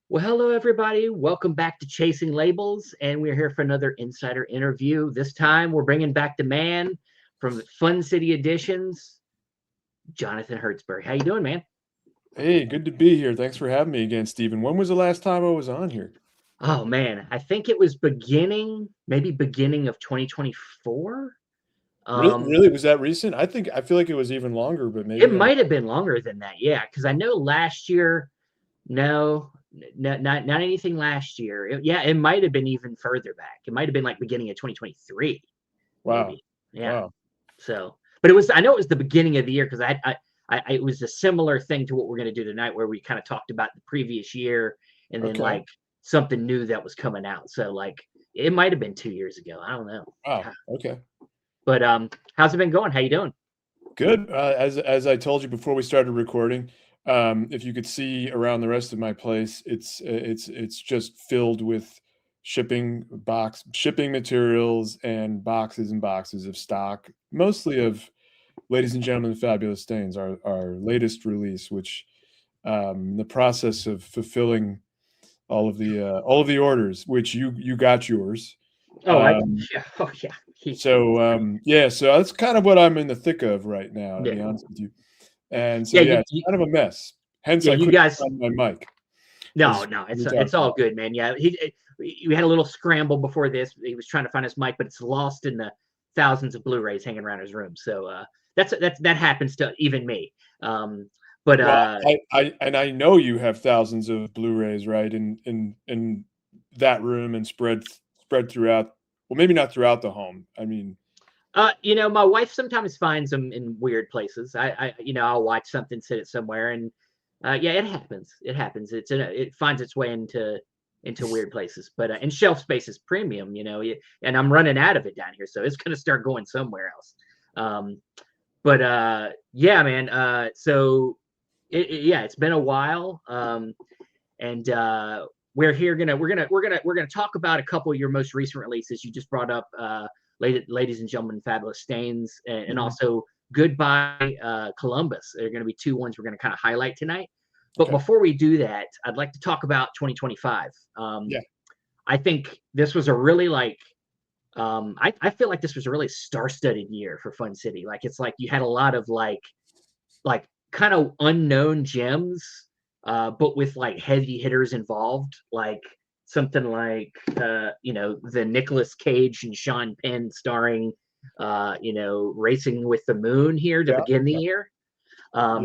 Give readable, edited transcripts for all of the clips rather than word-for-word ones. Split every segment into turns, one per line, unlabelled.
Well, hello, everybody. Welcome back to Chasing Labels, and we're here for another insider interview. This time, we're bringing back the man from Fun City Editions, Johnathan Hertzberg. How you doing, man?
Hey, good to be here. Thanks for having me again, Stephen. When was the last time I was on here?
Oh man, I think it was maybe beginning of 2024.
Really,
Um,
really, was that recent? I feel like it was even longer, but
it
maybe I'm
might have been longer than that, yeah, because I know last year. No, not anything last year. Yeah, it might have been even further back. It might have been like beginning of 2023,
wow,
maybe. Yeah.
wow.
So, but it was. I know it was the beginning of the year because it was a similar thing to what we're going to do tonight, where we kind of talked about the previous year and then
Okay,
like something new that was coming out. So like it might have been 2 years ago. I don't know.
wow, okay,
But how's it been going? How you doing?
good. As I told you before we started recording, if you could see around the rest of my place, it's just filled with shipping materials and boxes of stock, mostly of Ladies and Gentlemen, Fabulous Stains, our latest release, which in the process of fulfilling all of the orders, which you got yours.
Oh,
Um,
yeah. Oh yeah.
yeah, so that's kind of what I'm in the thick of right now, to
Yeah.
be honest with you. And so
Yeah.
yeah, it's kind of a mess. Hence,
Yeah.
I
You
couldn't
guys.
find my mic
No,
as
no,
we
it's
talked
all
about.
good, man. Yeah, we had a little scramble before this. He was trying to find his mic, but it's lost in the thousands of Blu-rays hanging around his room. So that happens to even me. Um, but
Well, I know you have thousands of Blu-rays, right, in that room and spread throughout. Well, maybe not throughout the home. I mean,
my wife sometimes finds them in weird places. I'll watch something, sit it somewhere, and yeah, it happens. It happens. It finds its way into weird places. But and shelf space is premium, and I'm running out of it down here, so it's gonna start going somewhere else. Um, but yeah, man. Yeah, it's been a while. And we're gonna talk about a couple of your most recent releases. You just brought up ladies and gentlemen, Fabulous Stains, and
mhm,
also Goodbye Columbus. They're going to be two ones we're going to kind of highlight tonight. But
okay,
before we do that, I'd like to talk about 2025.
yeah,
I think this was a really I feel like this was a really star-studded year for Fun City. Like it's like you had a lot of like kind of unknown gems, but with like heavy hitters involved, like something like the Nicolas Cage and Sean Penn starring Racing with the Moon here to
yeah,
begin the
yeah,
year.
yeah,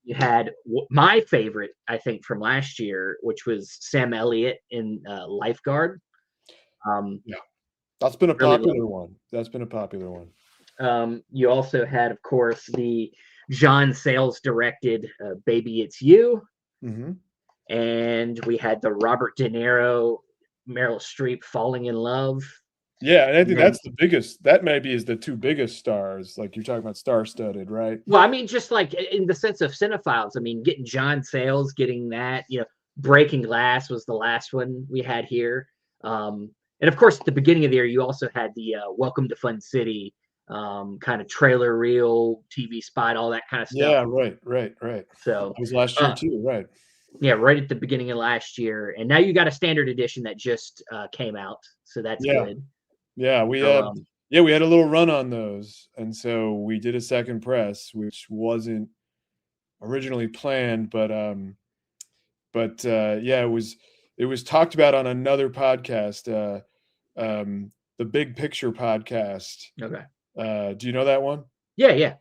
You had my favorite, I think, from last year, which was Sam Elliott in Lifeguard. Um,
yeah. That's been a
really love.
popular one. That's been a popular one.
You also had, of course, the John Sayles directed Baby It's You.
Hmm.
And we had the Robert De Niro, Meryl Streep falling in love.
Yeah, and I
And
think
then,
that's the biggest. That maybe is the two biggest stars. Like you're talking about star-studded, right?
well, I mean, just like in the sense of cinephiles, I mean, getting John Sayles, getting that, Breaking Glass was the last one we had here. And of course, at the beginning of the year, you also had the Welcome to Fun City kind of trailer reel, TV spot, all that kind of stuff.
Yeah, right, right, right.
So,
That was last year
uh,
too, right?
yeah, right at the beginning of last year. And now you got a standard edition that just came out. So that's
Yeah,
good.
yeah.
So,
We had a little run on those, and so we did a second press, which wasn't originally planned, but yeah, it was talked about on another podcast, the Big Picture podcast.
okay.
Do you know that one?
Yeah, yeah.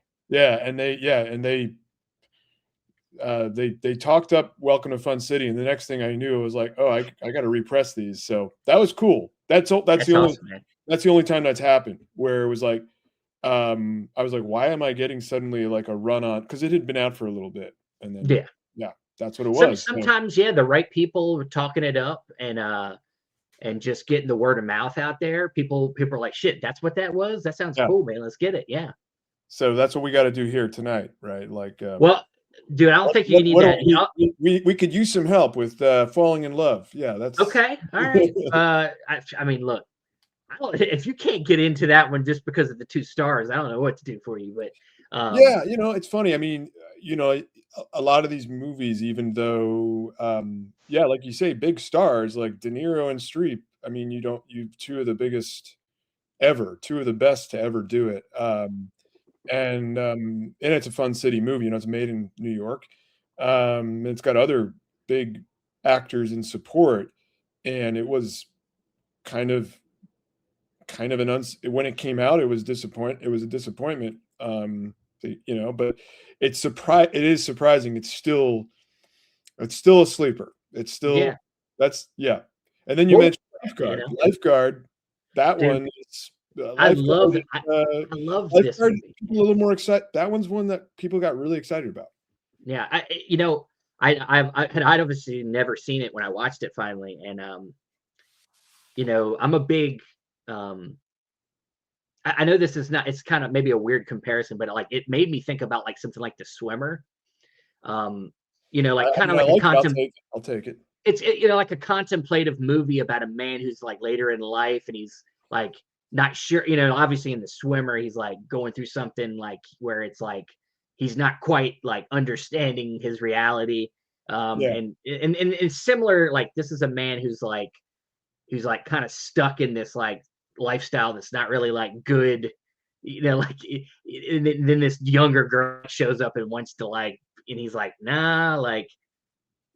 They talked up Welcome to Fun City, and the next thing I knew, it was like, oh, I got to repress these. So that was cool. That's
That's awesome, man.
the only time that's happened where it was like, I was like, why am I getting suddenly like a run on? Because it had been out for a little bit, and then
Yeah.
yeah, that's what it was. So,
Sometimes, yeah, the right people are talking it up and just getting the word of mouth out there. People are like, shit, that's what that was? That sounds
yeah,
cool, man. Let's get it. Yeah.
so that's what we got to do here tonight, right? Like,
Well, dude, I don't think you need
what do
that.
we could use some help with falling in love. Yeah, that's
Okay. All right. I mean, look, if you can't get into that one just because of the two stars, I don't know what to do for you. But
yeah. You know, it's funny. I mean, you know, a lot of these movies, even though, yeah, like you say, big stars like De Niro and Streep. I mean, you two of the biggest ever, two of the best to ever do it. And it's a Fun City movie. You know, it's made in New York. It's got other big actors in support, and it was kind of when it came out, it was a disappointment. You know, but it is surprising. It's still a sleeper. It's
Yeah.
still that's yeah. And then you
Well,
mentioned
you
Lifeguard.
know,
Lifeguard, that
dude,
one is
I
Lifeguard.
love I loved this
Lifeguard,
movie.
people a little more excited. That one's one that people got really excited about.
Yeah, you know, I'd obviously never seen it when I watched it finally, and you know, I'm a big um I know this is not it's kind of maybe a weird comparison, but like it made me think about like something like The Swimmer. Um, you know, like
I
kind of
mean, I
like a
like it. I'll take it.
you know, like a contemplative movie about a man who's like later in life and he's like not sure, you know, obviously in The Swimmer he's like going through something like where it's like he's not quite like understanding his reality.
Yeah,
And it's similar, like this is a man who's like kind of stuck in this like lifestyle that's not really like good, you know, like and then this younger girl shows up and wants to like, and he's like, nah, like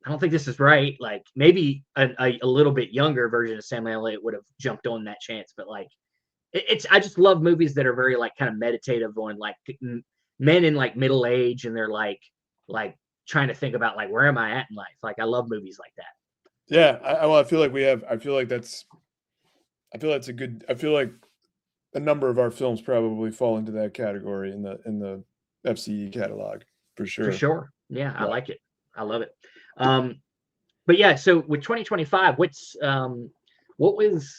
I don't think this is right. Like maybe a little bit younger version of Samuel Elliott would have jumped on that chance, but like it's I just love movies that are very like kind of meditative on like men in like middle age and they're like trying to think about like where am I at in life. Like I love movies like that.
yeah. Well, I feel like we have. I feel like that's. I feel that's a good. I feel like a number of our films probably fall into that category in the FCE catalog for
For
sure.
sure. Yeah, I
Yeah.
like it. I love it. Um, but yeah, so with 2025, what was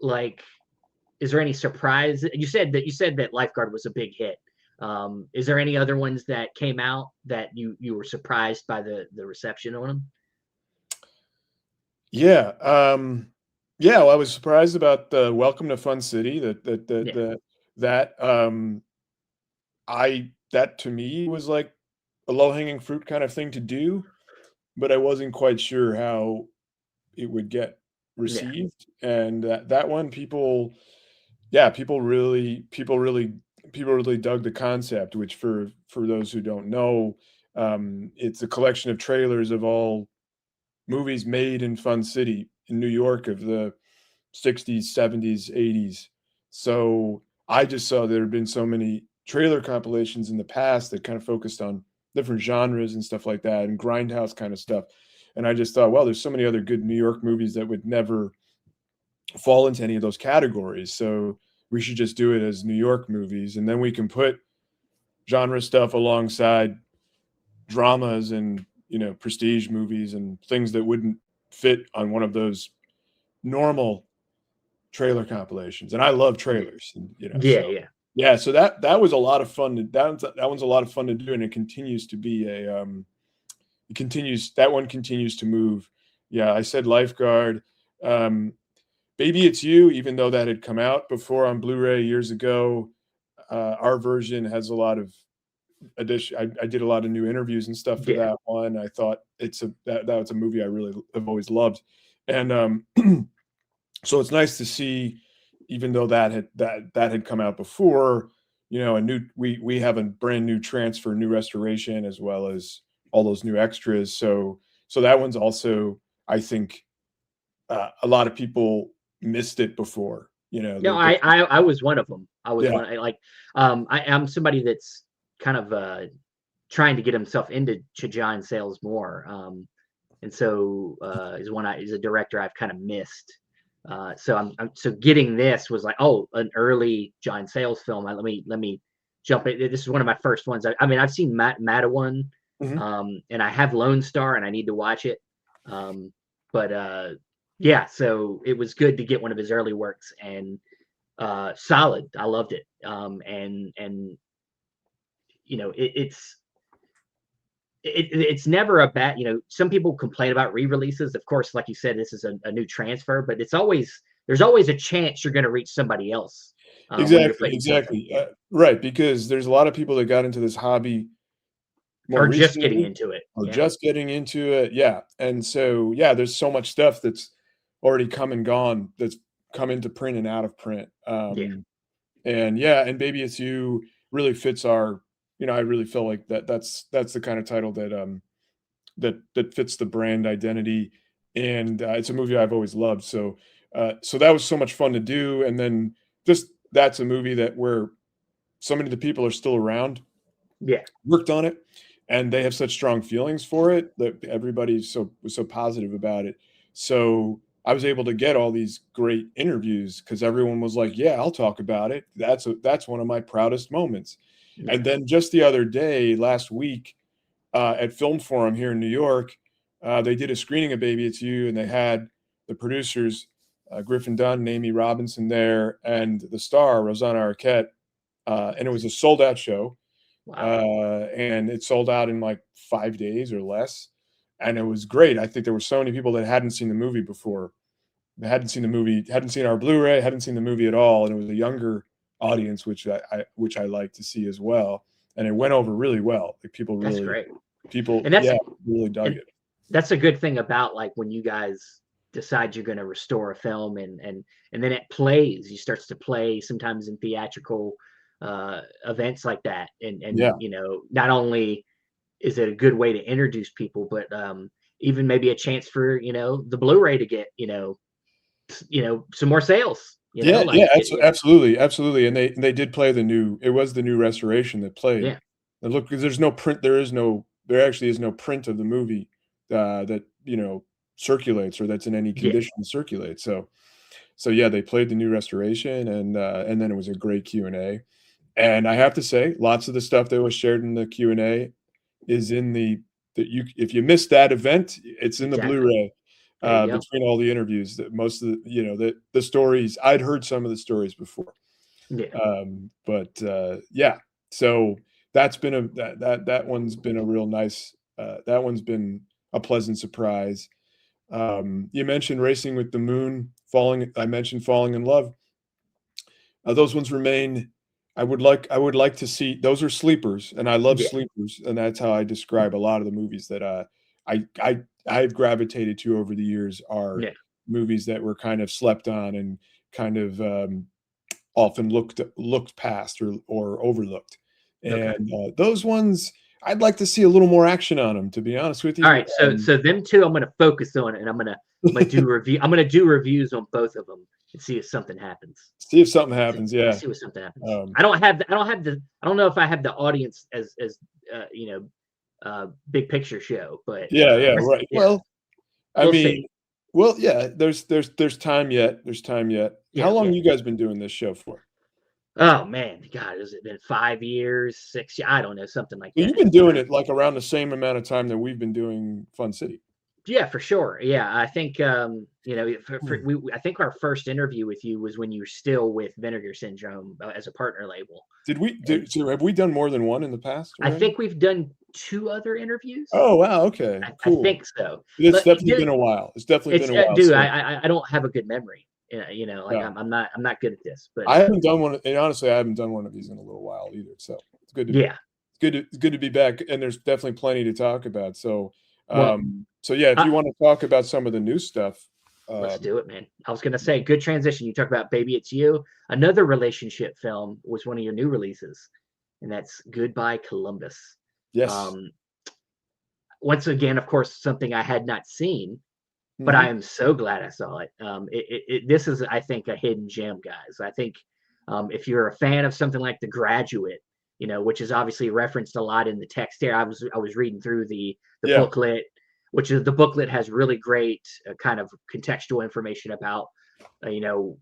like is there any surprise? You said that Lifeguard was a big hit. Is there any other ones that came out that you were surprised by the reception on them?
Yeah. Yeah. Well, I was surprised about the Welcome to Fun City.
Yeah.
That I that to me was like a low hanging fruit kind of thing to do, but I wasn't quite sure how it would get
Yeah.
received. And that one, yeah, people really dug the concept. Which for those who don't know, it's a collection of trailers of all movies made in Fun City in New York of the 60s, 70s, 80s. So I just saw there had been so many trailer compilations in the past that kind of focused on different genres and stuff like that and grindhouse kind of stuff. And I just thought, well, there's so many other good New York movies that would never fall into any of those categories. So we should just do it as New York movies. And then we can put genre stuff alongside dramas and, you know, prestige movies and things that wouldn't fit on one of those normal trailer compilations. And I love trailers, and, you know,
Yeah,
so
yeah.
yeah, so that was a lot of fun that one's a lot of fun to do, and it continues to be that one continues to move. Yeah, I said Lifeguard. um Baby It's You, even though that had come out before on Blu-ray years ago, our version has a lot of addition. I did a lot of new interviews and stuff for
Yeah.
that one. I thought that was a movie I really have always loved. And so it's nice to see, even though that had come out before, you know, we have a brand new transfer, new restoration, as well as all those new extras. So that one's also, I think, a lot of people missed it before. You know,
No, I was one of them. I was
yeah,
one. I like I'm somebody that's kind of trying to get himself into John Sayles more. And so is a director I've kind of missed. So so getting this was like, oh, an early John Sayles film. Let me jump in. This is one of my first ones. I mean, I've seen Matawan,
hmm
and I have Lone Star, and I need to watch it. But yeah, so it was good to get one of his early works and solid. I loved it. And you know, it's never a bad, you know, some people complain about re-releases. Of course, like you said, this is a new transfer, but there's always a chance you're going to reach somebody else when you're
exactly,
putting something.
exactly,
Yeah.
right. Because there's a lot of people that got into this hobby more
Or just getting
recently,
into it.
or
Yeah.
just getting into it. Yeah. And so, yeah, there's so much stuff that's already come and gone that's come into print and out of print.
Yeah.
And yeah, and Baby It's You really fits our, I really feel like that's the kind of title that that fits the brand identity. And it's a movie I've always loved. So so that was so much fun to do. And then just that's a movie that where so many of the people are still around,
Yeah.
worked on it, and they have such strong feelings for it that everybody was so positive about it. So I was able to get all these great interviews because everyone was like, "Yeah, I'll talk about it. That's one of my proudest moments."
Yeah.
And then just the other day, last week, at Film Forum here in New York, they did a screening of Baby It's You, and they had the producers, Griffin Dunn and Amy Robinson there, and the star Rosanna Arquette, and it was a sold out show.
Wow.
And it sold out in like 5 days or less. And it was great. I think there were so many people that hadn't seen the movie before. They hadn't seen the movie, hadn't seen our Blu-ray, hadn't seen the movie at all. And it was a younger audience, which I like to see as well. And it went over really well. Like
That's great. And
yeah, really dug it.
that's a good thing about like when you guys decide you're going to restore a film and then it plays, you starts to play sometimes in theatrical events like that. And
Yeah.
not only is it a good way to introduce people, but even maybe a chance for, the Blu-ray to get, some more sales,
Yeah,
like
yeah,
yeah.
absolutely, absolutely. And they did play it was the new restoration that played.
Yeah.
And look, because there's no print, there actually is no print of the movie that circulates or that's in any
Yeah.
condition to circulate. So yeah, they played the new restoration, and then it was a great Q&A. And I have to say, lots of the stuff that was shared in the Q&A is in that you if you missed that event, it's in the
Exactly.
Blu-ray.
There you go.
Between all the interviews, that most of the stories, I'd heard some of the stories before.
Yeah.
But yeah, so that's been that one's been a real nice, that one's been a pleasant surprise. You mentioned Racing with the Moon, I mentioned Falling in Love. Those ones remain. I would like to see. Those are sleepers, and I love
Yeah.
sleepers, and that's how I describe a lot of the movies that I I I've gravitated to over the years are
Yeah.
movies that were kind of slept on and kind of often looked past or overlooked.
Okay.
And those ones, I'd like to see a little more action on them, to be honest with
All
you.
right, so them two, I'm gonna focus on, and I'm gonna do reviews on both of them and see if something happens.
See if something happens. Yeah.
See what something happens.
Um,
I don't know if I have the audience as big picture show, but
yeah, yeah, right.
yeah,
Well, I
we'll
mean,
see.
well, yeah, there's time yet. There's time yet. How
Yeah,
long
yeah.
you guys been doing this show for?
Oh man, God, has it been 5 years, 6 years? I don't know, something like
So
that.
you've been doing it like around the same amount of time that we've been doing Fun City.
Yeah, for sure. Yeah, I think
Hmm.
I think our first interview with you was when you were still with Vinegar Syndrome as a partner label, and
So have we done more than one in the past
I
already?
think we've done two other interviews.
Oh, wow. Okay,
I
cool.
think so.
It's
But
definitely been a while. It's definitely
it's
been a while.
dude,
So
I don't have a good memory. Like
yeah,
I'm not good at this. But
I haven't done one, and honestly, I haven't done one of these in a little while either. So
yeah,
it's good to be back, and there's definitely plenty to talk about. So
well,
so yeah, if
uh,
you want to talk about some of the new stuff,
let's
um,
do it, man. I was gonna say, good transition. You talk about Baby It's You. Another relationship film was one of your new releases, and that's Goodbye Columbus.
yes.
Um, Once again, of course, something I had not seen, but I
Mhm.
am so glad I saw it. This is, I think, a hidden gem, guys. I think if you're a fan of something like The Graduate, which is obviously referenced a lot in the text here. I was reading through the
Yeah,
booklet, which is the booklet has really great kind of contextual information about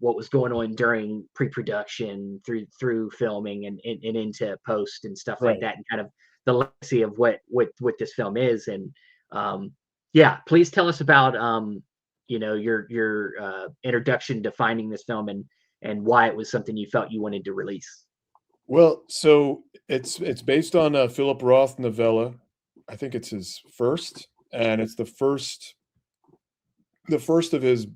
what was going on during pre-production through filming and into post and stuff like
right.
that, and kind of the legacy of what this film is. And um, yeah, please tell us about your introduction to finding this film and why it was something you felt you wanted to release.
Well, so it's based on a Philip Roth novella. I think it's his first, and it's the first of his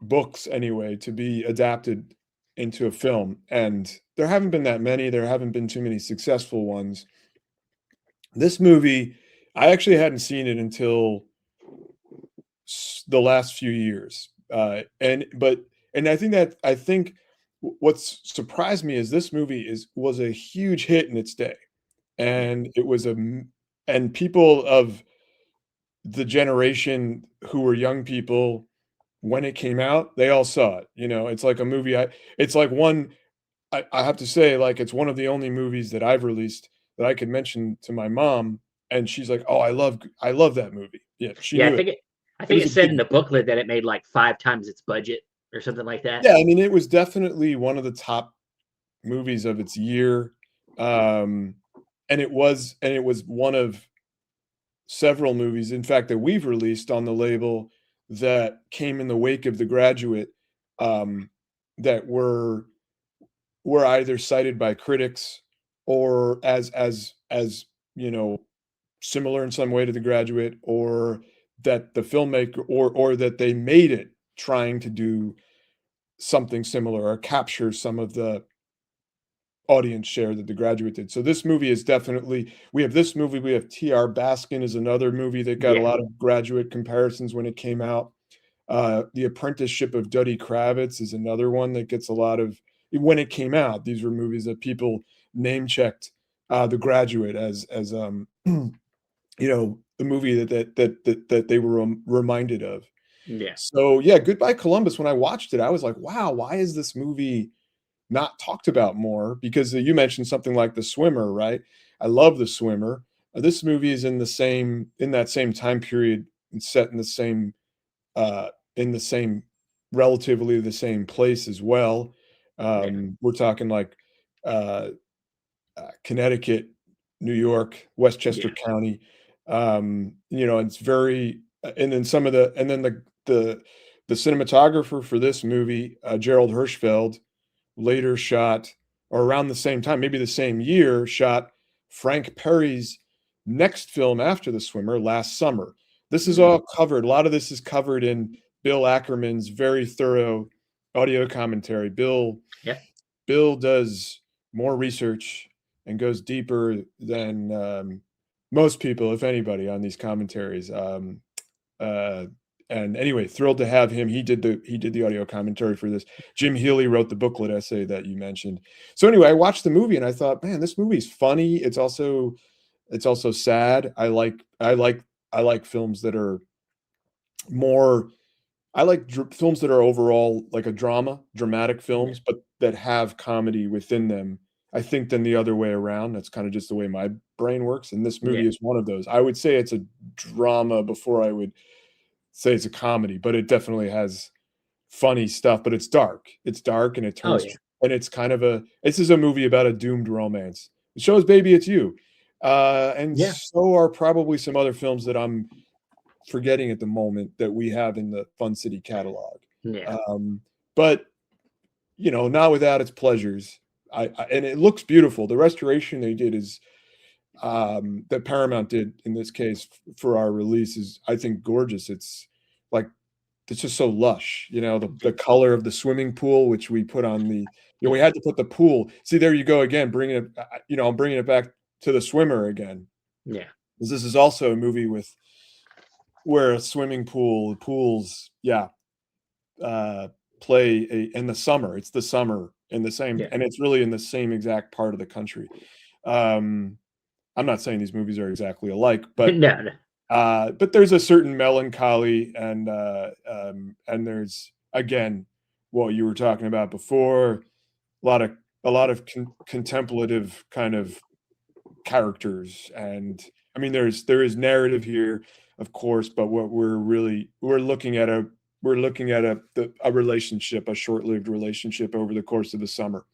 books anyway to be adapted into a film. And there haven't been that many. There haven't been too many successful ones. This movie, I actually hadn't seen it until the last few years, and I think what's surprised me is this movie was a huge hit in its day,
Yeah.
and and people of the generation who were young people when it came out, they all saw it. It's like a movie. It's like one. I have to say, like, it's one of the only movies that I've released that I could mention to my mom, and she's like, "Oh, I love that movie." Yeah, she
Yeah,
knew it.
I
It
think
was
it
a
said
big.
in the booklet that it made like 5 times its budget or something like that.
Yeah, I mean, it was definitely one of the top movies of its year, um, and it was one of several movies, in fact, that we've released on the label that came in the wake of The Graduate, um, that were either cited by critics or as similar in some way to The Graduate, or that the filmmaker or that they made it trying to do something similar or capture some of the audience share that The Graduate did. So this movie is definitely we have this movie, we have T.R. Baskin is another movie that got a
Yeah.
lot of Graduate comparisons when it came out. The Apprenticeship of Duddy Kravitz is another one that gets a lot of when it came out. These were movies that people name checked The Graduate as the movie that they were reminded of.
Yeah.
So yeah, Goodbye Columbus. When I watched it, I was like, wow, why is this movie not talked about more? Because you mentioned something like The Swimmer, right? I love The Swimmer. This movie is in that same time period and set uh, in the same relatively the same place as well.
Yeah.
We're talking like uh, Connecticut, New York, Westchester
Yeah.
County. It's very and then some of the and then the cinematographer for this movie, Gerald Hirschfeld, later shot, or around the same time, maybe the same year, shot Frank Perry's next film after The Swimmer, Last Summer. This is
Mm.
all covered. A lot of this is covered in Bill Ackerman's very thorough audio commentary.
Yeah.
Bill does more research and goes deeper than most people, if anybody, on these commentaries. Uh, and anyway, thrilled to have him. He did the audio commentary for this. Jim Healy wrote the booklet essay that you mentioned. So anyway, I watched the movie and I thought, man, this movie's funny. It's also sad. I like films that are more I like films that are overall like a dramatic
Yeah.
films, but that have comedy within them. I think than the other way around. That's kind of just the way my brain works. And this movie
Yeah.
is one of those. I would say it's a drama before I would say it's a comedy, but it definitely has funny stuff. But it's dark. It's dark, and it
Oh
turns
yeah.
and it's kind of a. This is a movie about a doomed romance. It shows "Baby, It's You," and
Yeah.
so are probably some other films that I'm forgetting at the moment that we have in the Fun City catalog.
Yeah.
Um, but not without its pleasures. And it looks beautiful. The restoration they did is that Paramount did in this case for our release is, I think, gorgeous. Like it's just so lush. The color of the swimming pool, which we put on we
Yeah.
had to put the pool. See, there you go again, bringing it. I'm bringing it back to The Swimmer again,
Yeah.
because this is also a movie where a swimming pools, yeah, uh, play in the summer. It's the summer in the same,
Yeah.
and it's really in the same exact part of the country. Um, I'm not saying these movies are exactly alike,
No. No.
but there's a certain melancholy, and there's again what you were talking about before. A lot of contemplative kind of characters, and I mean there is narrative here, of course, but what we're looking at a relationship, a short-lived relationship over the course of the summer.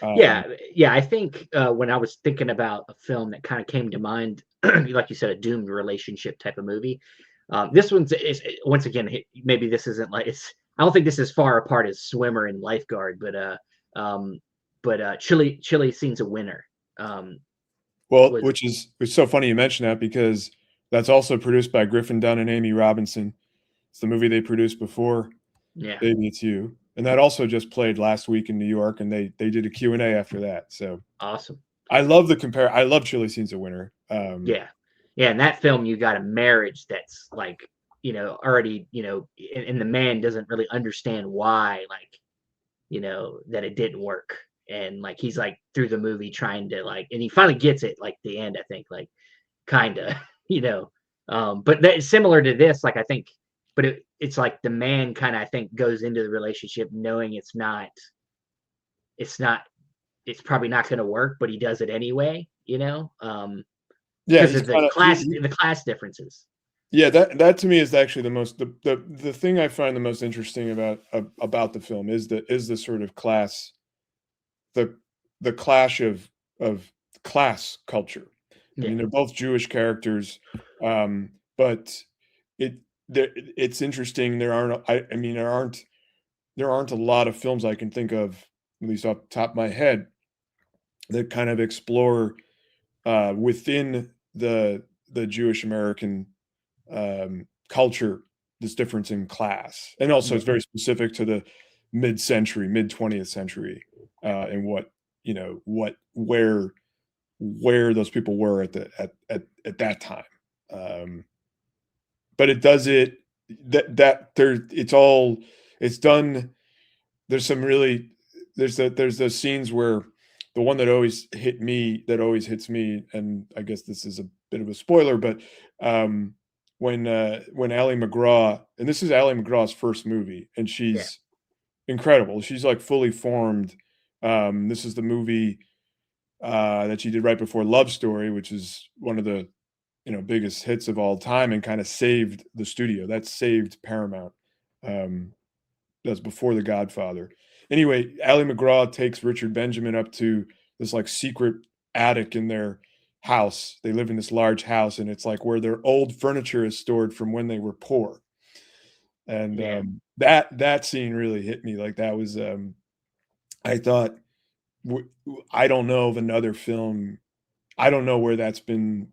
um
Yeah, yeah. I think when I was thinking about a film that kind of came to mind, like you said, a doomed relationship type of movie. This one's is once again maybe this isn't like it's. I don't think this is far apart as Swimmer and Lifeguard, um, Chili Scene's a Winner. Um,
well,
was
which is it's so funny you mention that, because that's also produced by Griffin Dunn and Amy Robinson. It's the movie they produced before
Yeah,
Baby It's You, and that also just played last week in New York, and they did a Q&A after that. So
awesome.
I love the compare. I love Chili Scene's a Winner.
Yeah. Yeah, in that film you got a marriage that's like, already, and the man doesn't really understand why, like, that it didn't work. And like he's like through the movie trying to like, and he finally gets it like the end, I think, like kinda, you know. But that's similar to this, like I think, but it's like the man kind of I think goes into the relationship knowing it's not it's probably not going to work, but he does it anyway,
Yeah,
because
he's
of
kind of
the class differences.
yeah. That to me is actually the most the thing I find the most interesting about the film is the sort of class the the clash of class culture. I
Yeah,
mean, they're both Jewish characters, but it it's interesting. There aren't I mean there aren't a lot of films I can think of, at least off the top of my head, that kind of explore within the Jewish American culture this difference in class, and also
yeah,
it's very specific to the mid-century, mid 20th century, and what what where those people were at that time. Um, but it does it that there it's all it's done. There's some really there's those scenes where the one that always always hits me, and I guess this is a bit of a spoiler, but when Ally McGraw, and this is Ally McGraw's first movie, and
yeah,
she's incredible. She's like fully formed. This is the movie that she did right before Love Story, which is one of the biggest hits of all time, and kind of saved the studio. That saved Paramount. Um, that's before The Godfather. Anyway, Ally McGraw takes Richard Benjamin up to this like secret attic in their house. They live in this large house, and it's like where their old furniture is stored from when they were poor. And
yeah,
that scene really hit me. Like that was, I thought, I don't know of another film. I don't know where that's been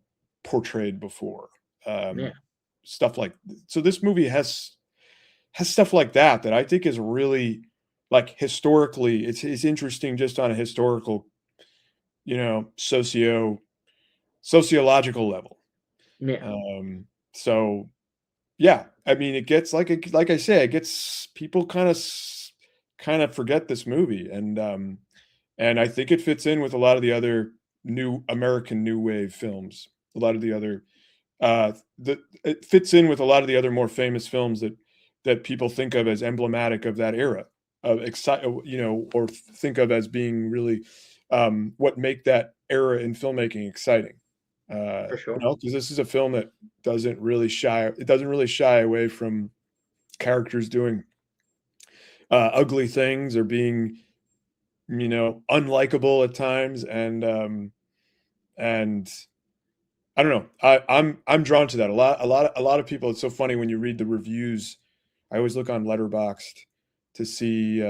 portrayed before.
yeah,
Um, stuff like so. This movie has stuff like that I think is really like historically it's interesting just on a historical, sociological level.
yeah,
So yeah, I mean it gets like I say, it gets people kind of forget this movie, and I think it fits in with a lot of the other new American new wave films. A lot of the other it fits in with a lot of the other more famous films that people think of as emblematic of that era of or think of as being really what make that era in filmmaking exciting.
for sure.
Because this is a film that doesn't really shy away from characters doing ugly things or being unlikable at times, and I don't know. I'm drawn to that a lot. A lot of people. It's so funny when you read the reviews. I always look on Letterboxd to see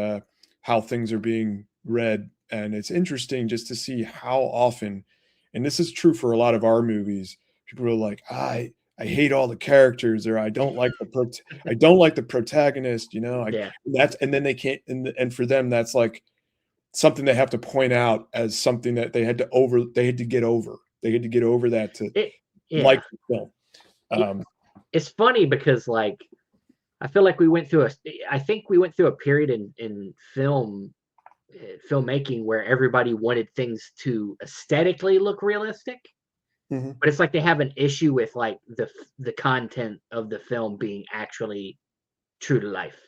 how things are being read, and it's interesting just to see how often. And this is true for a lot of our movies. People are like, I hate all the characters, or I don't like I don't like the protagonist.
Yeah,
And then they can't. And for them, that's like something they have to point out as something that they had to get over. They had to get over that to
it,
like
yeah.
the film.
It,
Um,
it's funny because like I feel like I think we went through a period in filmmaking where everybody wanted things to aesthetically look realistic,
mhm.
but it's like they have an issue with like the content of the film being actually true to life.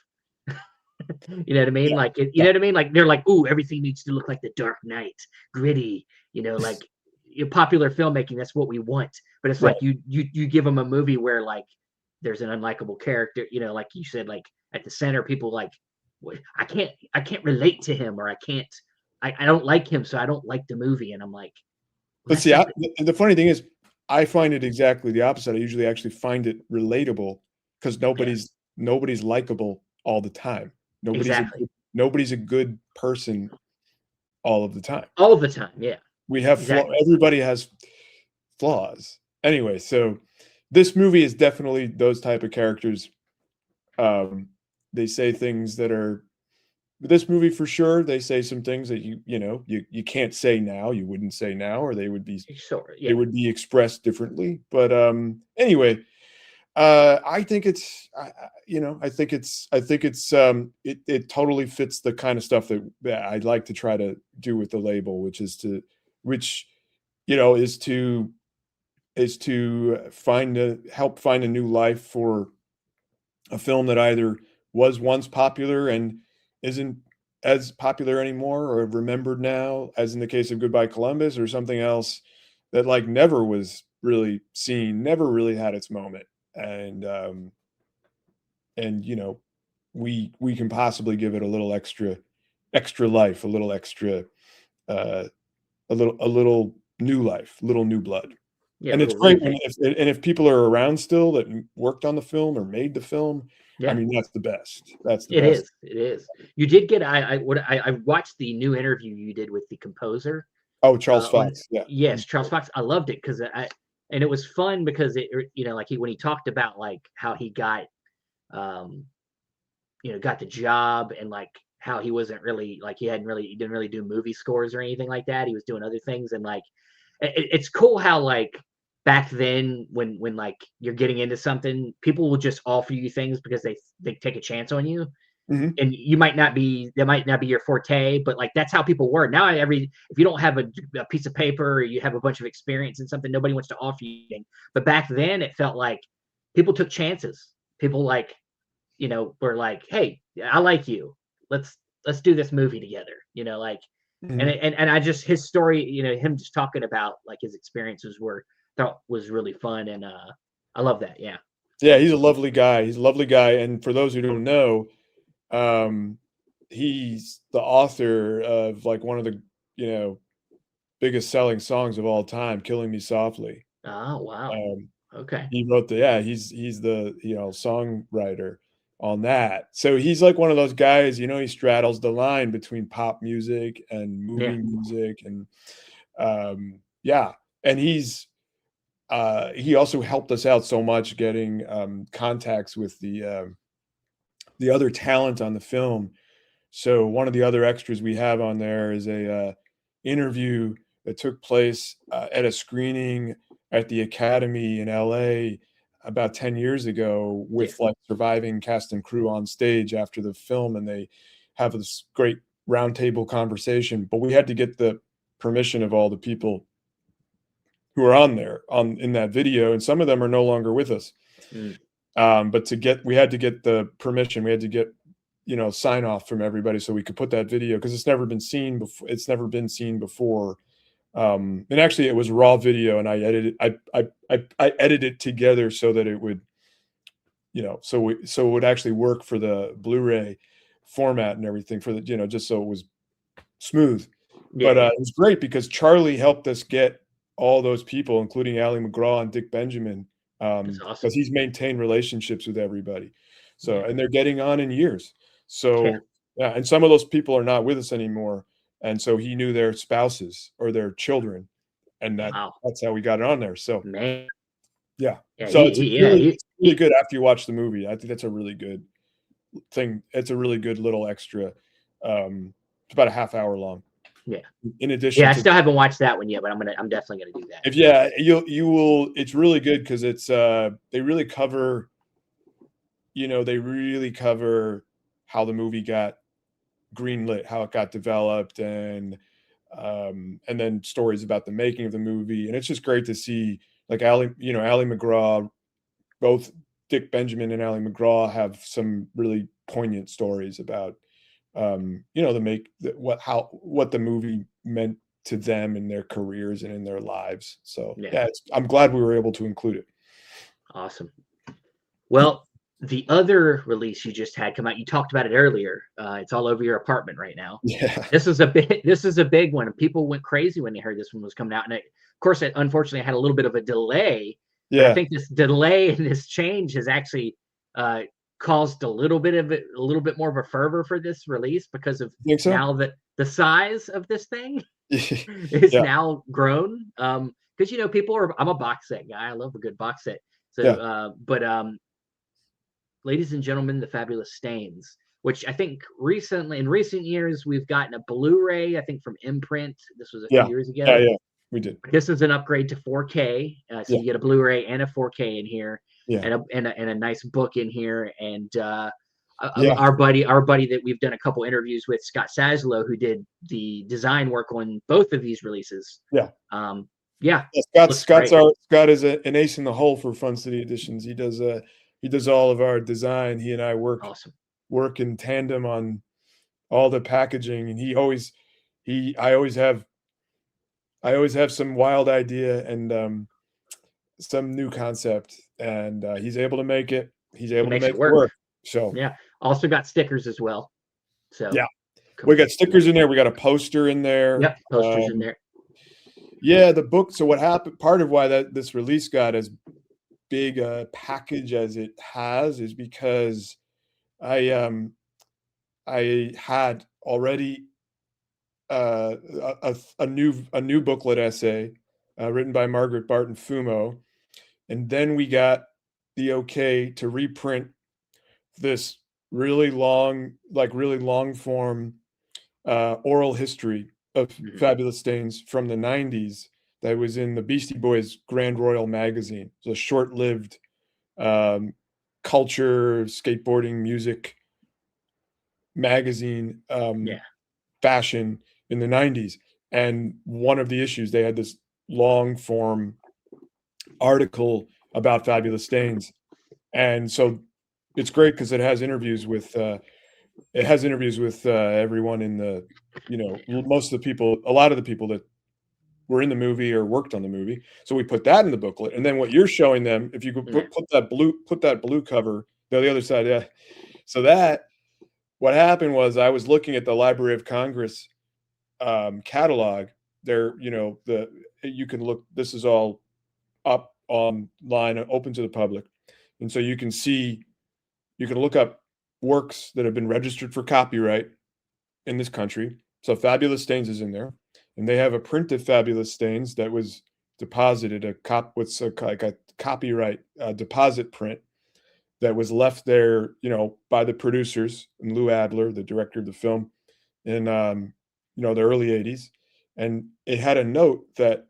You know what I mean?
Yeah,
Like you
yeah,
know what I mean? Like they're like, ooh, everything needs to look like The Dark Knight, gritty. Like popular filmmaking. That's what we want. But it's
right.
like you give them a movie where like there's an unlikable character. Like you said, like at the center, people like, I can't relate to him, or I don't like him, so I don't like the movie. And I'm like, well,
But
that's
see,
not
the funny thing is, I find it exactly the opposite. I usually actually find it relatable because
yeah,
nobody's likable all the time. Nobody's a
exactly
nobody's a good person all of the time.
all the time. Yeah,
We have
exactly.
everybody has flaws. Anyway, so this movie is definitely those type of characters. Um, they say things that are this movie for sure, they say some things that you can't say now, you wouldn't say now, or
Sure.
they
Yeah.
would be expressed differently. But anyway, I think it totally fits the kind of stuff that I'd like to try to do with the label, which is to help find a new life for a film that either was once popular and isn't as popular anymore or remembered now, as in the case of Goodbye Columbus, or something else that like never was really seen, never really had its moment. And we can possibly give it a little extra life, a little extra uh a little new life, little new blood.
Yeah. A
And it's
little
great when
rethink.
if people are around still that worked on the film or made the film, I
Yeah.
mean, that's the best. That's the
It
best.
is. It is. You did get. I watched the new interview you did with the composer.
Oh, Charles
On
Fox, yeah.
Yes,
He's
Charles
great.
Fox. I loved it because and it was fun because like when he talked about like how he got um got the job, and like how he wasn't really like he didn't really do movie scores or anything like that. He was doing other things, and like it's cool how like back then when like you're getting into something, people will just offer you things because they take a chance on you,
Mhm.
and you might not be that might not be your forte, but like that's how people were. Now if you don't have a piece of paper or you have a bunch of experience in something, nobody wants to offer you anything. But back then it felt like people took chances. People like, were like, hey, I like you. Let's let's do this movie together. Like,
Mhm.
and I just his story, him just talking about like his experiences were thought was really fun, and I love that. Yeah.
Yeah, he's a lovely guy. He's a lovely guy, and for those who don't know, um, he's the author of, like, one of the, you know, biggest selling songs of all time, "Killing Me Softly."
Oh wow.
Um,
Okay.
he wrote the yeah, he's the, songwriter on that. So he's like one of those guys, he straddles the line between pop music and
Yeah.
movie music, and, yeah, and he also helped us out so much getting, contacts with the other talent on the film. So one of the other extras we have on there is a interview that took place at a screening at the Academy in LA about 10 years ago
Yeah.
with like surviving cast and crew on stage after the film, and they have this great roundtable conversation. But we had to get the permission of all the people who are on there on in that video, and some of them are no longer with us.
Mm.
But we had to get the permission. We had to get sign off from everybody so we could put that video, because it's never been seen before. It's never been seen before. And actually, it was raw video, and I edited it together so that it would so it would actually work for the Blu-ray format and everything for the just so it was smooth.
Yeah.
But
Yeah.
it was great because Charlie helped us get all those people, including Ali McGraw and Dick Benjamin,
That's
because
awesome.
he's maintained relationships with everybody. So,
Yeah.
and they're getting on in years.
Yeah.
So, yeah, and some of those people are not with us anymore, and so he knew their spouses or their children, and
Wow.
that's how we got it on there. So,
Man.
yeah,
Yeah.
so
Yeah.
it's really good after you watch the movie. I think that's a really good thing. It's a really good little extra. It's about a half hour long.
Yeah.
In
Yeah.
addition
I
to
still haven't watched that one yet, but I'm definitely gonna do that.
if yeah, you will it's really good because they really cover, they really cover how the movie got greenlit, how it got developed, and then stories about the making of the movie. And it's just great to see like Ali McGraw, both Dick Benjamin and Ali McGraw have some really poignant stories about what the movie meant to them in their careers and in their lives. So
Yeah.
yeah, I'm glad we were able to include it.
Awesome. Well, the other release you just had come out, you talked about it earlier. It's all over your apartment right now.
Yeah,
This is a big one. People went crazy when they heard this one was coming out, and of course, it unfortunately had a little bit of a delay. But I
yeah.
think this delay and this change has actually uh, caused a little bit more of a fervor for this release, because of
You think so?
now that the size of this thing is
Yeah,
now grown. Because people are. I'm a box set guy. I love a good box set. So,
yeah.
but ladies and gentlemen, the fabulous Stains. which I think in recent years, we've gotten a Blu-ray, I think from Imprint. This was a few
Yeah.
years
Yeah.
ago.
Yeah. We did.
This is an upgrade to 4K, so
Yeah.
you get a Blu-ray and a 4K in here,
Yeah.
and a nice book in here. And
Yeah.
our buddy that we've done a couple interviews with, Scott Saslow, who did the design work on both of these releases.
Yeah.
Yeah,
Yeah,
looks great.
Scott is an ace in the hole for Fun City Editions. He does all of our design. He and I
Awesome.
work in tandem on all the packaging, and I always have some wild idea and some new concept, and he's able to make it. He's
He
able to
makes
make
it
it
work.
work. So
Yeah. Also got stickers as well. So
yeah,
cool.
we got stickers in there. We got a poster in there.
Yep, posters in there.
Yeah, the book. So what happened? Part of why this release got as big a package as it has is because I had already a new booklet essay written by Margaret Barton Fumo, and then we got the okay to reprint this really long form oral history of Fabulous Stains from the 90s that was in the Beastie Boys Grand Royal magazine. It's a short-lived culture, skateboarding, music magazine fashion in the 90s. And one of the issues, they had this long form article about Fabulous Stains. And so it's great because it has interviews with everyone in the, most of the people, a lot of the people that were in the movie or worked on the movie. So we put that in the booklet. And then what you're showing them, if you could put that blue cover, the other side, yeah. So what happened was I was looking at the Library of Congress catalog. There, you can look, this is all up online, open to the public. And so you can look up works that have been registered for copyright in this country. So Fabulous Stains is in there, and they have a print of Fabulous Stains that was deposited, like a copyright deposit print that was left there, by the producers and Lou Adler, the director of the film, in the early '80s, and it had a note that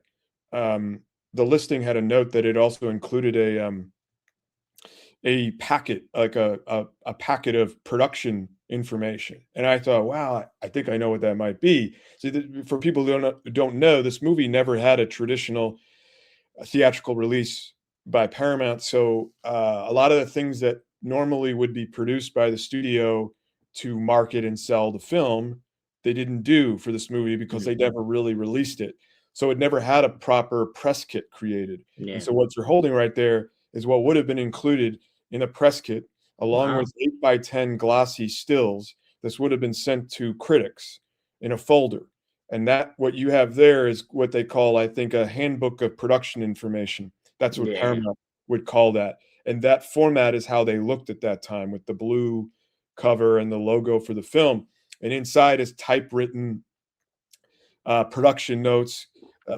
the listing had a note that it also included a packet, like a packet of production information. And I thought, wow, I think I know what that might be. So for people who don't know, this movie never had a traditional theatrical release by Paramount. So a lot of the things that normally would be produced by the studio to market and sell the film, they didn't do for this movie because they never really released it. So it never had a proper press kit created. And so what you're holding right there is what would have been included in a press kit, along with 8x10 glossy stills. This would have been sent to critics in a folder. And what you have there is what they call, I think, a handbook of production information. That's what Paramount would call that. And that format is how they looked at that time, with the blue cover and the logo for the film. And inside is typewritten production notes,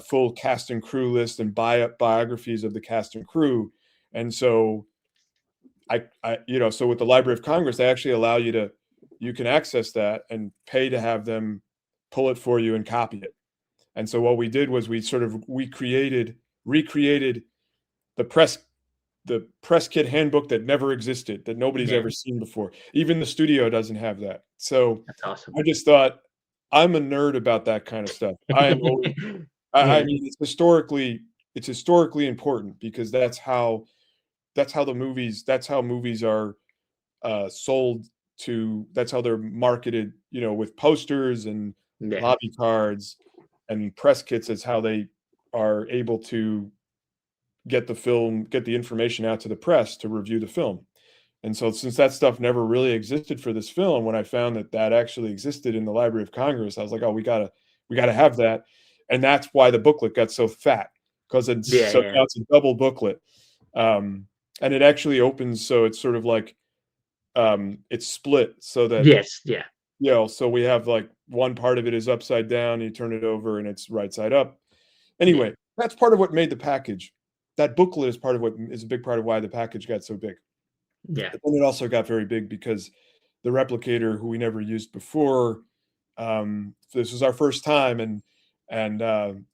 full cast and crew list, and biographies of the cast and crew. And so so with the Library of Congress, they actually allow you can access that and pay to have them pull it for you and copy it. And so what we did was we recreated the press kit handbook that never existed, that nobody's ever seen before. Even the studio doesn't have that. So
that's awesome.
I just thought, I'm a nerd about that kind of stuff. I am always, I mean, it's historically important because that's how movies are sold to. That's how they're marketed, with posters and lobby cards and press kits. Is how they are able to get the information out to the press to review the film. And so since that stuff never really existed for this film, when I found that actually existed in the Library of Congress, I was like, oh, we gotta have that. And that's why the booklet got so fat, because now it's a double booklet. And it actually opens, so it's sort of like it's split so that so we have like one part of it is upside down, you turn it over and it's right side up. Anyway, that's part of what made the package. That booklet is a big part of why the package got so big.
Yeah.
But then it also got very big because the replicator who we never used before. This was our first time, and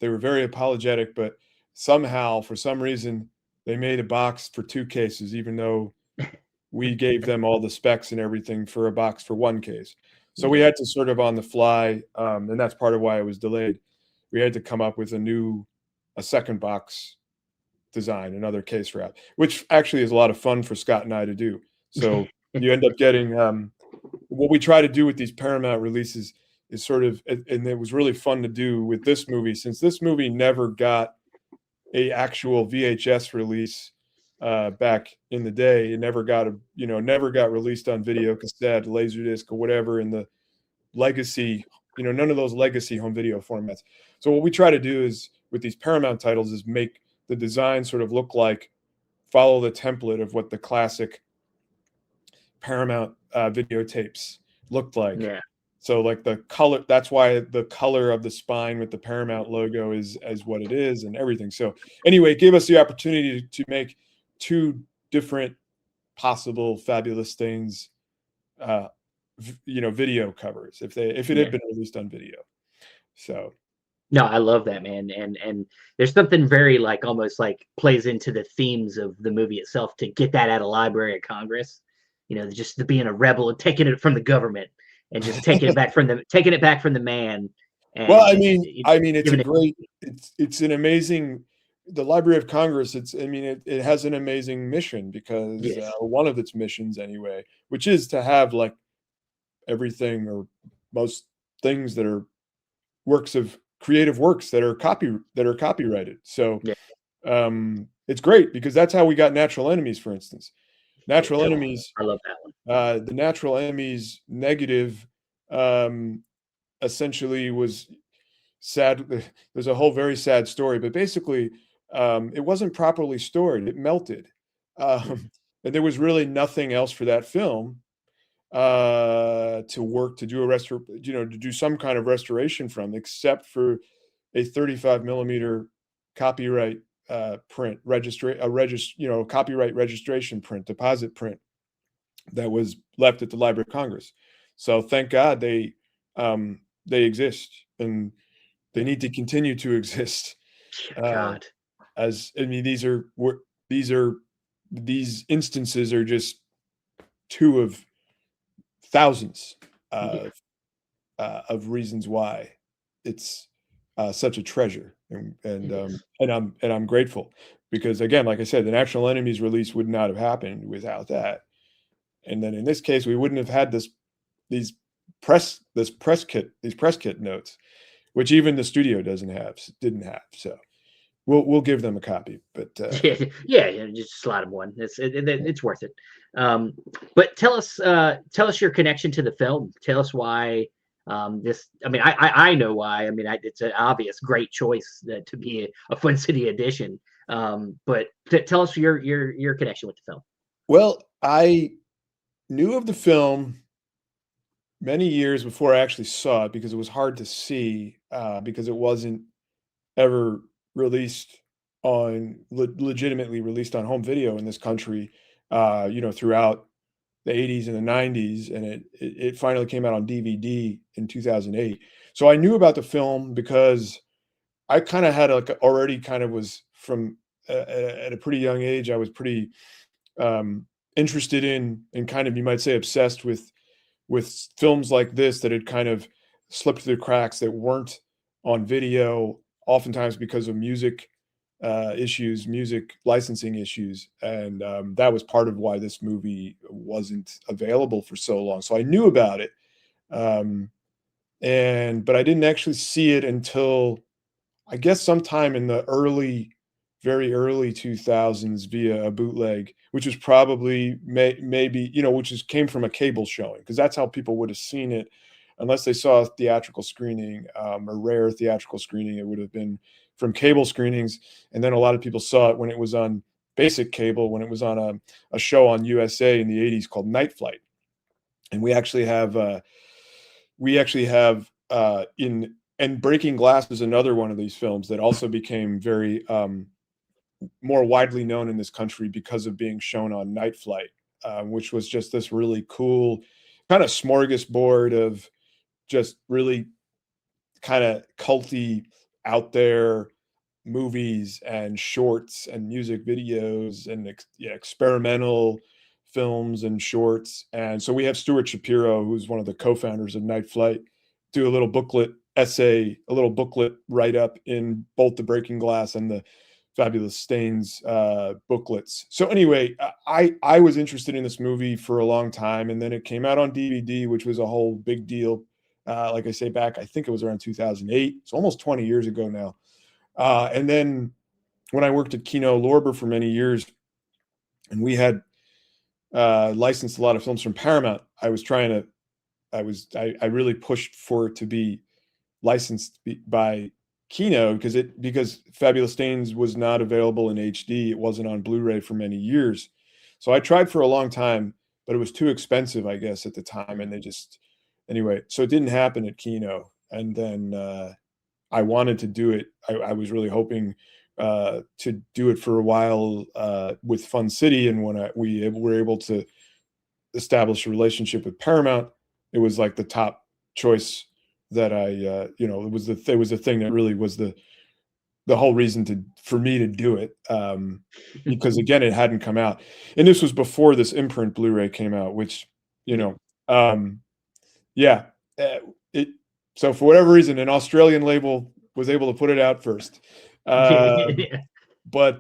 they were very apologetic, but somehow, for some reason, they made a box for 2 cases, even though we gave them all the specs and everything for a box for 1 case. So we
Yeah.
had to sort of on the fly, and that's part of why it was delayed. We had to come up with a second box design, another case route, which actually is a lot of fun for Scott and I to do. So you end up getting what we try to do with these Paramount releases is sort of, and it was really fun to do with this movie, since this movie never got a actual VHS release back in the day. It never got never got released on video cassette, laserdisc, or whatever in the legacy, none of those legacy home video formats. So what we try to do is with these Paramount titles is make the design sort of look like, follow the template of what the classic Paramount videotapes looked like.
Yeah.
So like the color, that's why the color of the spine with the Paramount logo is as what it is and everything. So anyway, it gave us the opportunity to make 2 different possible Fabulous Things, video covers if it
Yeah.
had been released on video. So
No, I love that, man. And there's something very like almost like plays into the themes of the movie itself to get that out of Library of Congress. Just to being a rebel and taking it from the government and just taking it back from the man
well,
and
it's a
giving it.
great, it's an amazing, the Library of Congress. It has an amazing mission because
Yes.
one of its missions anyway, which is to have like everything or most things that are creative works that are copyrighted. So
Yeah.
it's great because that's how we got Natural Enemies, for instance. Natural
Yeah.
Enemies,
I love that one.
the Natural Enemies negative, essentially was sad. There's a whole very sad story, but basically, it wasn't properly stored. It melted, and there was really nothing else for that film to work to do to do some kind of restoration from, except for a 35 millimeter copyright print copyright registration print, deposit print that was left at the Library of Congress. So thank God they exist, and they need to continue to exist.
God.
These instances are just 2 of thousands
Yeah.
of reasons why it's such a treasure, and I'm grateful because, again, like I said, the National Enemies release would not have happened without that. And then in this case, we wouldn't have had these press kit notes, which even the studio didn't have. So we'll give them a copy, but
Yeah, just slide them one. It's worth it. But tell us your connection to the film. Tell us why this. I mean, I know why. I mean, it's an obvious great choice to be a Fun City edition. But tell us your connection with the film.
well, I knew of the film many years before I actually saw it because it was hard to see because it wasn't ever released legitimately released on home video in this country, throughout the 80s and the 90s, and it finally came out on DVD in 2008. So I knew about the film because I kind of had already kind of was from at a pretty young age. I was pretty interested in and kind of, you might say, obsessed with films like this that had kind of slipped through the cracks that weren't on video, oftentimes because of music music licensing issues. And that was part of why this movie wasn't available for so long. So I knew about it. But I didn't actually see it until, I guess, sometime in the very early 2000s via a bootleg, which was probably maybe, came from a cable showing, because that's how people would have seen it. Unless they saw a theatrical screening, a rare theatrical screening, it would have been from cable screenings. And then a lot of people saw it when it was on basic cable, when it was on a show on USA in the 80s called Night Flight. And we actually have and Breaking Glass is another one of these films that also became very more widely known in this country because of being shown on Night Flight, which was just this really cool kind of smorgasbord of just really kind of culty, out there movies and shorts and music videos and experimental films and shorts. And so we have Stuart Shapiro, who's one of the co-founders of Night Flight, do a little booklet essay, a little booklet write-up in both the Breaking Glass and the Fabulous Stains booklets. So anyway, I was interested in this movie for a long time, and then it came out on DVD, which was a whole big deal. Like I say, back, I think it was around 2008. It's almost 20 years ago now. And then when I worked at Kino Lorber for many years, and we had licensed a lot of films from Paramount, I really pushed for it to be licensed by Kino because Fabulous Stains was not available in HD. It wasn't on Blu-ray for many years. So I tried for a long time, but it was too expensive, I guess, at the time. And anyway, so it didn't happen at Kino. And then I wanted to do it. I was really hoping to do it for a while with Fun City. And when we were able to establish a relationship with Paramount, it was like the top choice that it was the thing that really was the whole reason for me to do it. Because again, it hadn't come out. And this was before this imprint Blu-ray came out, which, so for whatever reason, an Australian label was able to put it out first. But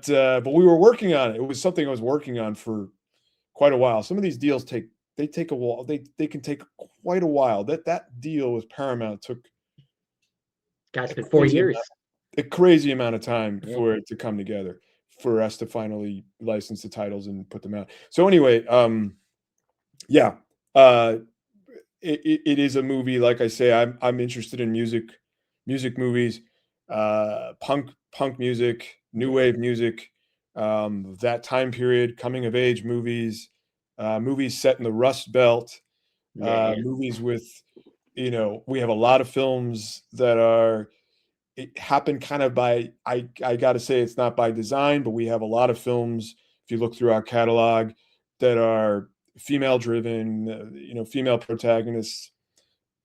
we were working on it. It was something I was working on for quite a while. Some of these deals take a while. They can take quite a while. That deal with Paramount took,
it's been 4 years.
A crazy amount of time for it to come together, for us to finally license the titles and put them out. So anyway, it is a movie. Like I say, I'm interested in music movies, punk music, new wave music, that time period, coming of age movies, movies set in the Rust Belt, movies with, we have a lot of films that it happened kind of by, I got to say, it's not by design, but we have a lot of films, if you look through our catalog, that are female driven, female protagonists.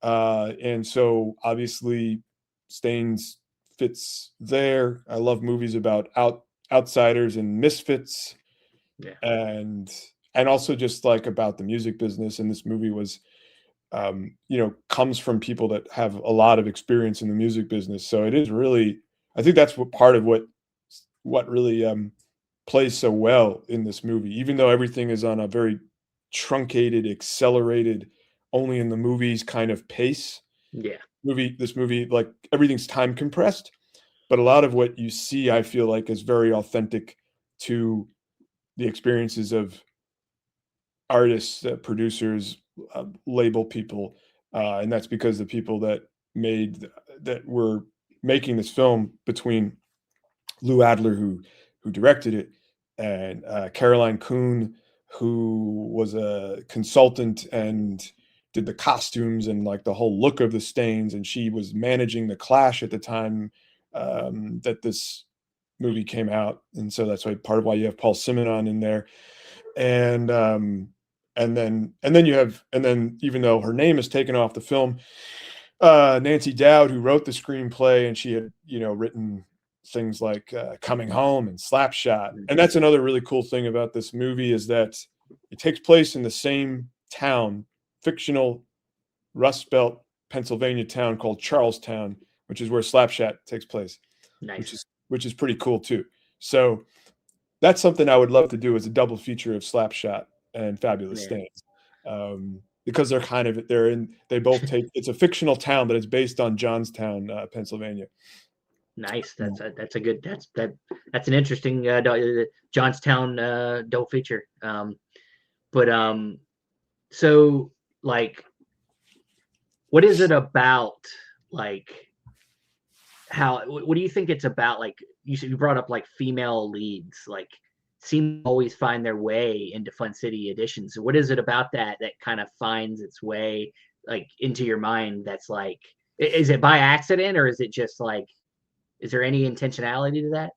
And so obviously Stains fits there. I love movies about outsiders and misfits, and also just like about the music business. And this movie was, comes from people that have a lot of experience in the music business. So it is really, I think that's part of what really plays so well in this movie, even though everything is on a very truncated, accelerated, only in the movies kind of pace. This movie, like, everything's time compressed, but a lot of what you see, I feel like, is very authentic to the experiences of artists, producers, label people, and that's because the people that were making this film, between Lou Adler, who directed it, and Caroline Kuhn, who was a consultant and did the costumes and like the whole look of the Stains, and she was managing the Clash at the time that this movie came out, and so that's part of why you have Paul Simonon in there, and then even though her name is taken off the film, Nancy Dowd, who wrote the screenplay, and she had written things like Coming Home and Slapshot. And that's another really cool thing about this movie, is that it takes place in the same town, fictional Rust Belt, Pennsylvania town called Charlestown, which is where Slapshot takes place.
Nice.
Which is pretty cool too. So that's something I would love to do, as a double feature of Slapshot and Fabulous Stains, because they both take, it's a fictional town, but it's based on Johnstown, Pennsylvania.
Nice. That's an interesting Johnstown double feature. So, like, what is it about? Like, what do you think it's about? Like, you brought up like female leads, like, seem to always find their way into Fun City editions. So what is it about that kind of finds its way like into your mind? That's like, is it by accident, or is it just like, is there any intentionality to that?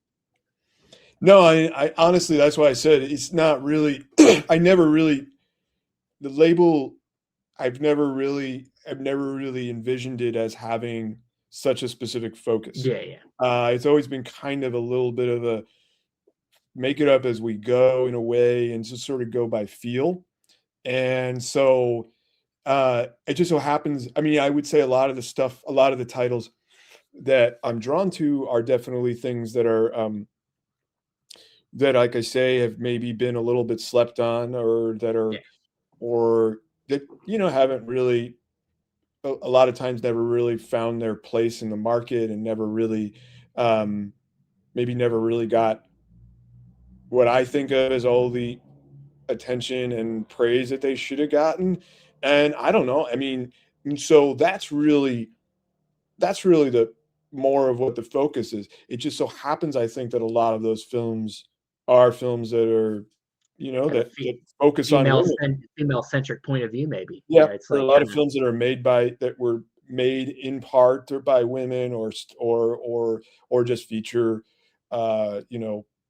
No, I honestly, that's why I said it's not really. I never really, the label I've never really envisioned it as having such a specific focus.
Yeah, yeah,
It's always been kind of a little bit of a make it up as we go in a way, and just sort of go by feel. And so it just so happens, I mean, I would say a lot of the titles that I'm drawn to are definitely things that are that, like I say, have maybe been a little bit slept on, or that are,
yeah.
or that, haven't really, a lot of times never really found their place in the market, and never really, um, maybe never really got what I think of as all the attention and praise that they should have gotten. And I don't know. I mean, so that's really the more of what the focus is. It just so happens, I think, that a lot of those films are films that are,
Have a
that focus on women.
female centric point of view, maybe.
Yeah,
It's
there are a
like
lot
kind
of
of
films that are that were made in part or by women, or just feature, a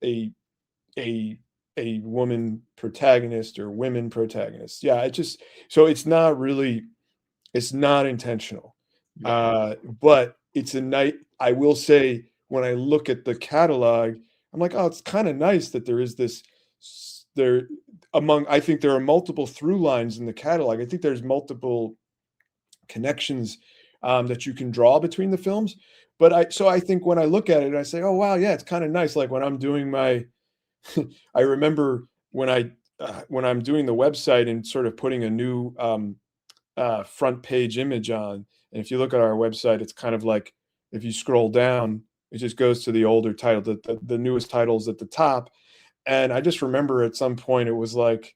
a a woman protagonist or women protagonists. Yeah, it just, so it's not intentional.
yeah,
But it's a night, I will say, when I look at the catalog, I'm like, oh, it's kind of nice that there is this there I think there are multiple through lines in the catalog. I think there's multiple connections that you can draw between the films. But I think when I look at it, I say, oh wow, yeah, it's kind of nice. Like when I'm doing my I remember when I'm doing the website and sort of putting a new front page image on. And if you look at our website, it's kind of like, if you scroll down, it just goes to the older title, the newest titles at the top. And I just remember at some point it was like,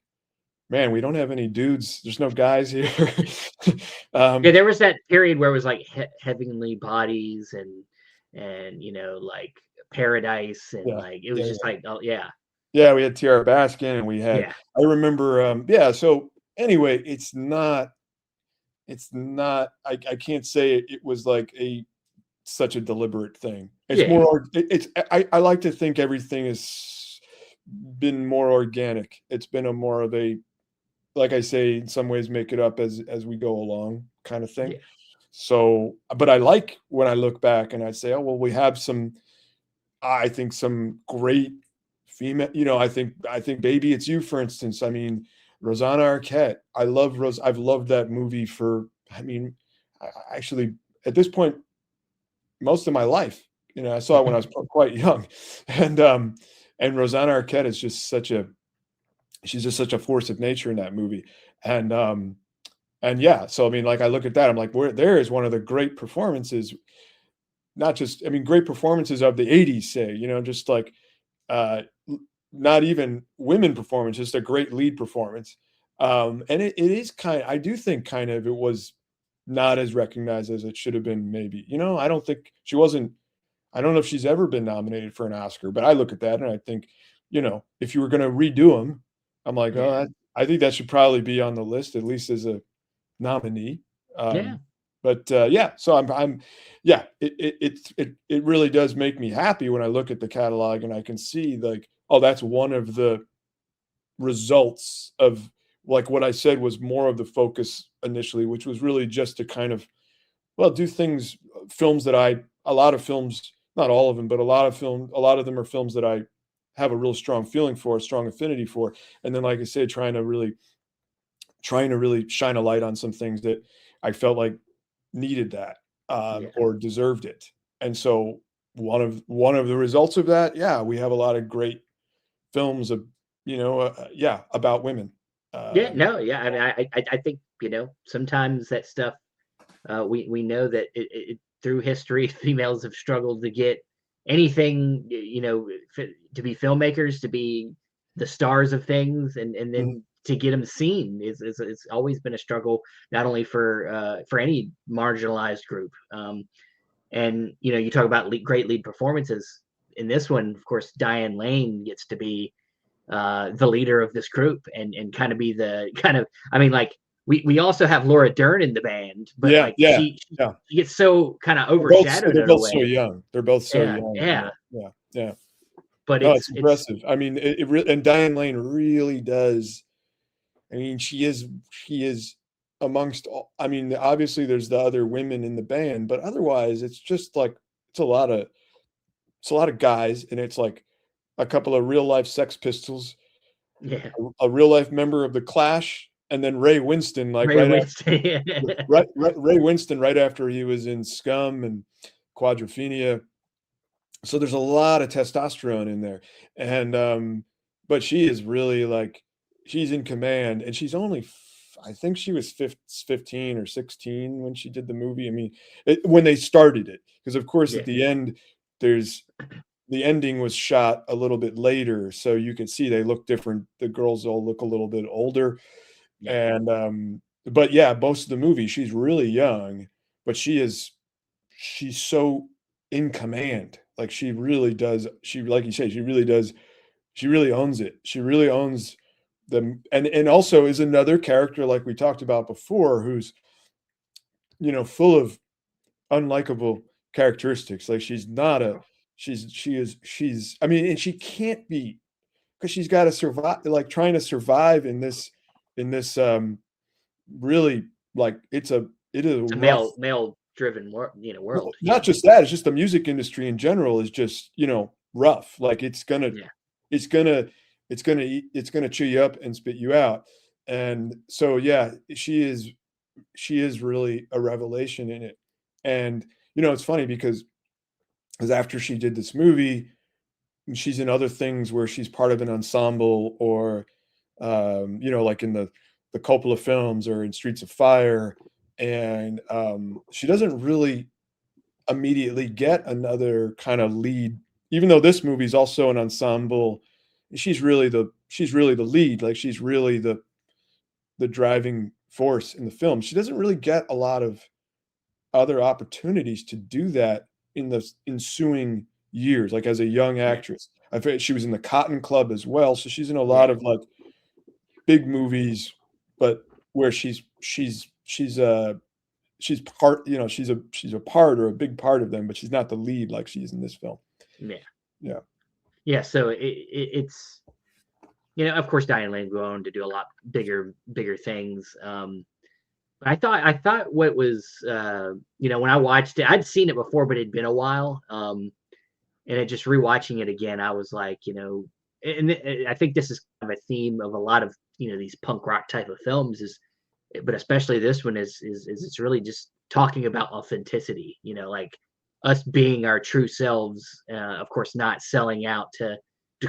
man, we don't have any dudes. There's no guys here.
yeah.
um,
There was that period where it was like heavenly bodies and like paradise and
yeah,
like it was
yeah,
just like, oh yeah,
yeah. We had Tiara Baskin, and
yeah,
I remember, yeah. So anyway, it's not. I can't say it was like such a deliberate thing. It's
yeah,
more. I like to think everything has been more organic. It's been a more of a, like I say, in some ways, make it up as we go along kind of thing.
yeah,
So, but I like when I look back and I say, oh well, we have some. I think some great female. I think Baby It's You, for instance. I mean, Rosanna Arquette. I've loved that movie for. I mean, actually, at this point, most of my life. I saw it when I was quite young, and Rosanna Arquette is just she's just such a force of nature in that movie. And yeah, so I mean, like I look at that, I'm like, there is one of the great performances, not just, I mean, great performances of the 80s, say, just like uh not even women performance, just a great lead performance. And it is I do think kind of it was not as recognized as it should have been, maybe. I don't think she wasn't, I don't know if she's ever been nominated for an Oscar, but I look at that and I think, if you were going to redo them, I'm like,
yeah,
oh, I think that should probably be on the list, at least as a nominee.
yeah,
But yeah, so yeah, it really does make me happy when I look at the catalog and I can see, like, oh, that's one of the results of, like, what I said was more of the focus initially, which was really just to kind of, well, do films that a lot of films, not all of them, but a lot of them are films that I have a real strong feeling for, a strong affinity for. And then, like I said, trying to really shine a light on some things that I felt like needed that,
yeah,
or deserved it. And so one of the results of that, yeah, we have a lot of great films yeah, about women.
yeah.
Uh,
No, yeah. I mean, I think sometimes that stuff we know that through history, females have struggled to get anything, to be filmmakers, to be the stars of things, and
mhm,
then to get them seen is it's always been a struggle, not only for any marginalized group. And you talk about great lead performances. In this one, of course, Diane Lane gets to be the leader of this group and kind of be the kind of, I mean, like we also have Laura Dern in the band, but
yeah,
like
yeah, yeah.
she gets so kind of
They're
overshadowed in a
both so
way.
young. They're both so
Yeah,
young.
yeah.
Yeah, yeah.
But
No, it's
it's
impressive. I mean, and Diane Lane really does. I mean, she is. amongst all, I mean, obviously there's the other women in the band, but otherwise it's just like it's a lot of guys, and it's like a couple of real life Sex Pistols,
Yeah.
a real life member of the Clash, and then Ray Winston, like
Ray Winston.
Ray Winston right after he was in Scum and Quadrophenia. So there's a lot of testosterone in there, and but she is really like she's in command, and she's only I think she was 15 or 16 when she did the movie. I mean, when they started it, because of course at
Yeah.
the end there's the ending was shot a little bit later, so you can see they look different. The girls all look a little bit older,
Yeah.
and but yeah, most of the movie she's really young, but she's so in command. Like she really does. She, like you say, she really does. She really owns it. She really owns them, and also is another character like we talked about before, who's full of unlikable characteristics. Like she's not a she's I mean, and she can't be because she's got to survive. Like trying to survive in this really like it is a
It's a
rough.
male driven
Well,
world.
not
Yeah.
just that, it's just the music industry in general is just, rough. Like
Yeah.
it's gonna it's gonna chew you up and spit you out. And so yeah, she is really a revelation in it. And it's funny because after she did this movie, she's in other things where she's part of an ensemble or like in the Coppola films or in Streets of Fire. And she doesn't really immediately get another kind of lead, even though this movie is also an ensemble. She's really the lead. Like she's really the driving force in the film. She doesn't really get a lot of other opportunities to do that in the ensuing years, like as a young
Yeah.
actress. I think she was in the Cotton Club as well, so she's in a
Yeah.
lot of like big movies, but where she's part, she's a part or a big part of them, but she's not the lead like she is in this film.
Yeah.
Yeah.
Yeah. So it's of course Diane Lane go on to do a lot bigger things. I thought what was when I watched it, I'd seen it before, but it'd been a while. And it just rewatching it again, I was like, and I think this is kind of a theme of a lot of these punk rock type of films but especially this one is it's really just talking about authenticity. Like us being our true selves. Of course, not selling out to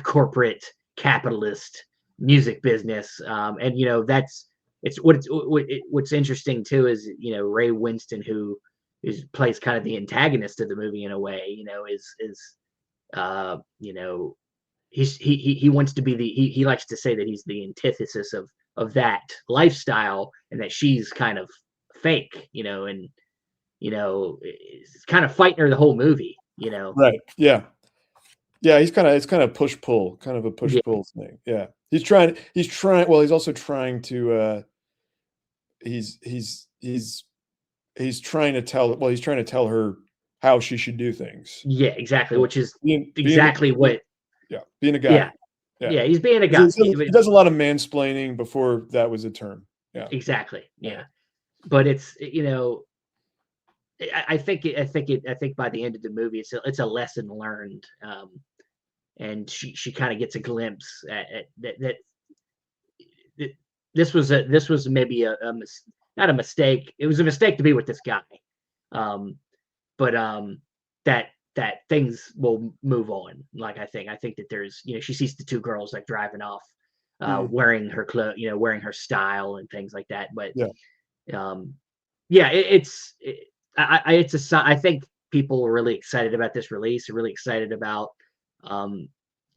corporate capitalist music business. And that's what's interesting too is Ray Winston, who plays kind of the antagonist of the movie in a way. Is uh you know he wants to be he likes to say that he's the antithesis of that lifestyle, and that she's kind of fake, and it's kind of fighting her the whole movie.
Right. Yeah. Yeah, it's kind of push pull, kind of a push
Yeah.
pull thing. Yeah. Well, he's also trying to he's trying to tell her how she should do things.
Yeah, exactly,
Yeah.
which is
Being
exactly what.
yeah, being a
Yeah.
guy. Yeah.
Yeah, he's being a
He
guy.
does he does a lot of mansplaining before that was a term. Yeah.
Exactly.
Yeah.
Yeah. But it's I think by the end of the movie it's a lesson learned. And she kind of gets a glimpse at that this was maybe not a mistake. It was a mistake to be with this guy. But that things will move on. Like I think that there's she sees the two girls like driving off,
Mhm.
wearing her clothes, wearing her style and things like that. But
Yeah.
yeah, I think people were really excited about this release. They're really excited about um,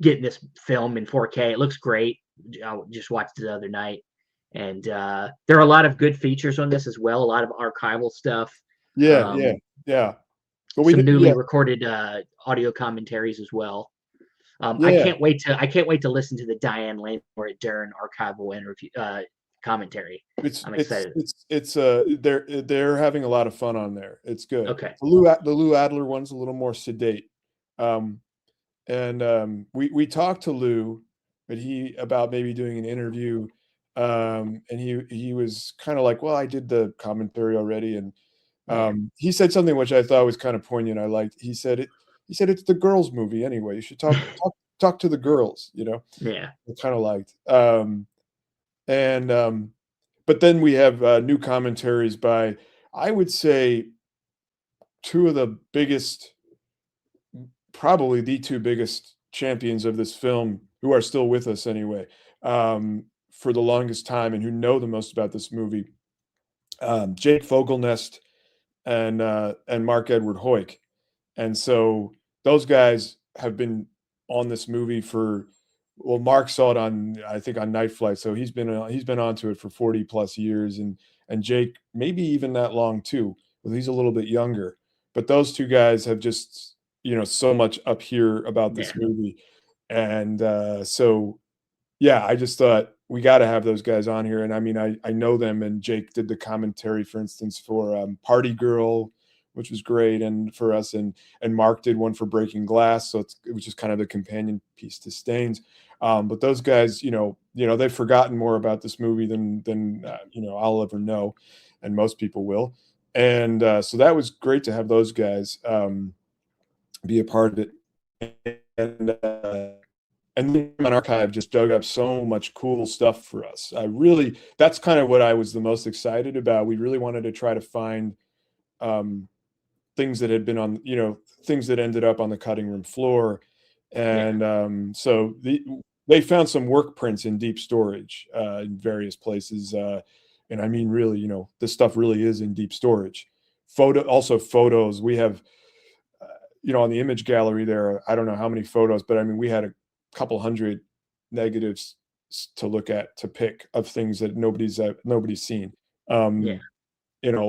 getting this film in 4K. It looks great. I just watched it the other night, and there are a lot of good features on this as well. A lot of archival stuff.
Yeah, yeah,
Um,
yeah. But we
some
did
newly
yeah,
recorded audio commentaries as well.
yeah.
I can't wait to listen to the Diane Lane or Dern archival interview commentary.
It's
I'm
it's
excited.
it's it's they're having a lot of fun on there. It's good.
Okay.
The Lou Adler one's a little more sedate. Um, and we talked to Lou, but he about maybe doing an interview And he was kind of like, well, I did the commentary already. And
Yeah.
he said something which I thought was kind of poignant. I liked. He said it's the girls' movie anyway. You should talk to the girls. You know,
Yeah.
I kind of liked. And But then we have new commentaries by, I would say, two of the biggest, probably the two biggest champions of this film, who are still with us anyway, for the longest time, and who know the most about this movie. Jake Fogelnest and Mark Edward Hoyk. And so those guys have been on this movie for, well, Mark saw it on, I think, on Night Flight, so he's been onto it for 40 plus years, and Jake maybe even that long too. Well, he's a little bit younger, but those two guys have just, so much up here about
Yeah.
this movie. And so yeah, I just thought we got to have those guys on here. And I mean, I know them, and Jake did the commentary, for instance, for Party Girl, which was great, and for us, and Mark did one for Breaking Glass, so it was just kind of the companion piece to Stains. But those guys, they've forgotten more about this movie than I'll ever know, and most people will. And so that was great to have those guys be a part of it. And the archive just dug up so much cool stuff for us. That's kind of what I was the most excited about. We really wanted to try to find things that had been on, things that ended up on the cutting room floor.
Yeah.
And they found some work prints in deep storage in various places. And I mean, really, this stuff really is in deep storage. Also photos. We have, on the image gallery there, I don't know how many photos, but I mean, we had a couple hundred negatives to look at, to pick, of things that nobody's seen.
Yeah.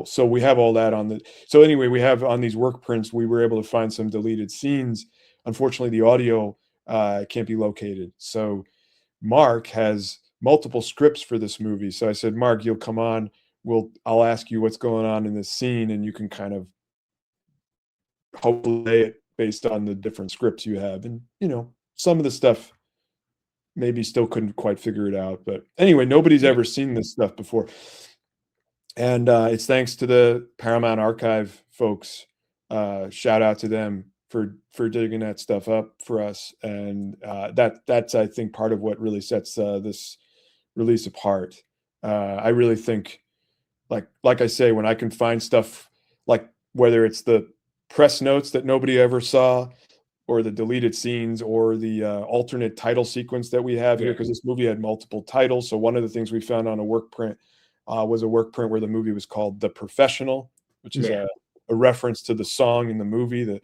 So we have all that so anyway, we have on these work prints, we were able to find some deleted scenes. Unfortunately, the audio can't be located. So Mark has multiple scripts for this movie. So I said, Mark, you'll come on. I'll ask you what's going on in this scene, and you can kind of hopefully it based on the different scripts you have. And, some of the stuff maybe still couldn't quite figure it out. But anyway, nobody's
Yeah.
ever seen this stuff before. And it's thanks to the Paramount Archive folks. Shout out to them for digging that stuff up for us. And that's, I think, part of what really sets this release apart. I really think, like I say, when I can find stuff, like whether it's the press notes that nobody ever saw, or the deleted scenes, or the alternate title sequence that we have here,
Yeah.
because this movie had multiple titles. So one of the things we found on a work print was a work print where the movie was called The Professional, which is
Yeah.
a reference to the song in the movie, the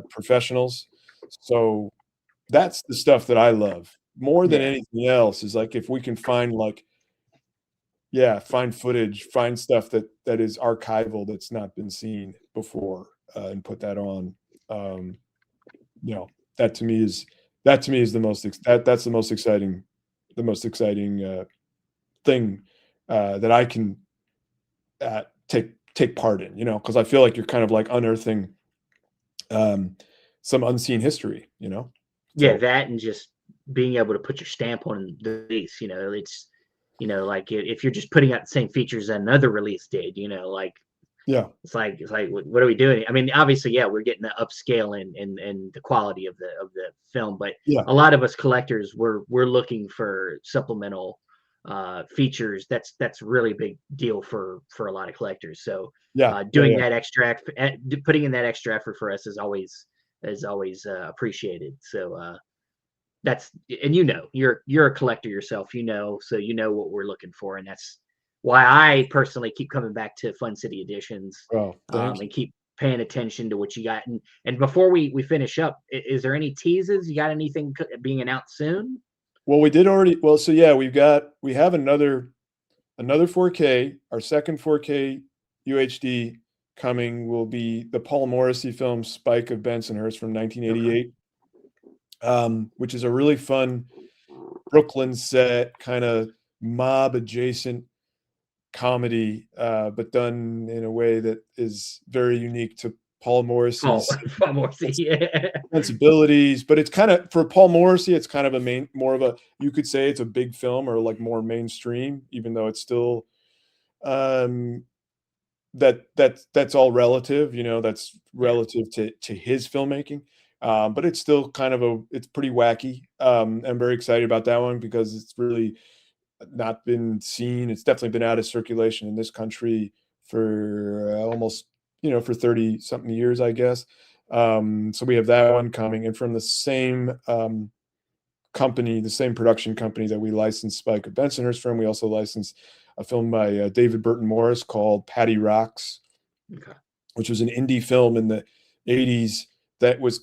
Professionals. So that's the stuff that I love more than
Yeah.
anything else, is like if we can find find footage, find stuff that is archival, that's not been seen before, and put that on. That to me is the that's the most exciting thing that I can take part in, because I feel like you're kind of like unearthing some unseen history,
Yeah.
so
That, and just being able to put your stamp on the release, it's, like if you're just putting out the same features that another release did, like
yeah,
it's like what are we doing? I mean, obviously, yeah, we're getting the upscale and the quality of the film, but
yeah,
a lot of us collectors, we're looking for supplemental features. That's really a big deal for a lot of collectors. So
yeah, yeah,
doing
yeah,
that extra, putting in that extra effort for us is always appreciated. So that's, and you're a collector yourself, so what we're looking for, and that's why I personally keep coming back to Fun City Editions,
oh, thank you.
and keep paying attention to what you got. And before we finish up, is there any teases? You got anything being announced soon?
Well, we did already. Well, so yeah, we have another 4K. Our second 4K UHD coming will be the Paul Morrissey film Spike of Bensonhurst from
Okay.
1988, which is a really fun Brooklyn set, kind of mob adjacent comedy, but done in a way that is very unique to Paul
Oh,
Morrissey's
Paul Morrissey, yeah.
sensibilities, but it's kind of, for Paul Morrissey, it's kind of more of a, you could say it's a big film or like more mainstream, even though it's still, um, that's all relative, that's
Yeah,
relative to his filmmaking. But it's still kind of it's pretty wacky. I'm very excited about that one because it's really not been seen. It's definitely been out of circulation in this country for almost, for 30 something years, I guess. So we have that one coming, and from the same company, the same production company that we licensed Spike of Bensonhurst from, we also licensed a film by David Burton Morris called Patty Rocks,
okay.
which was an indie film in the 80s that was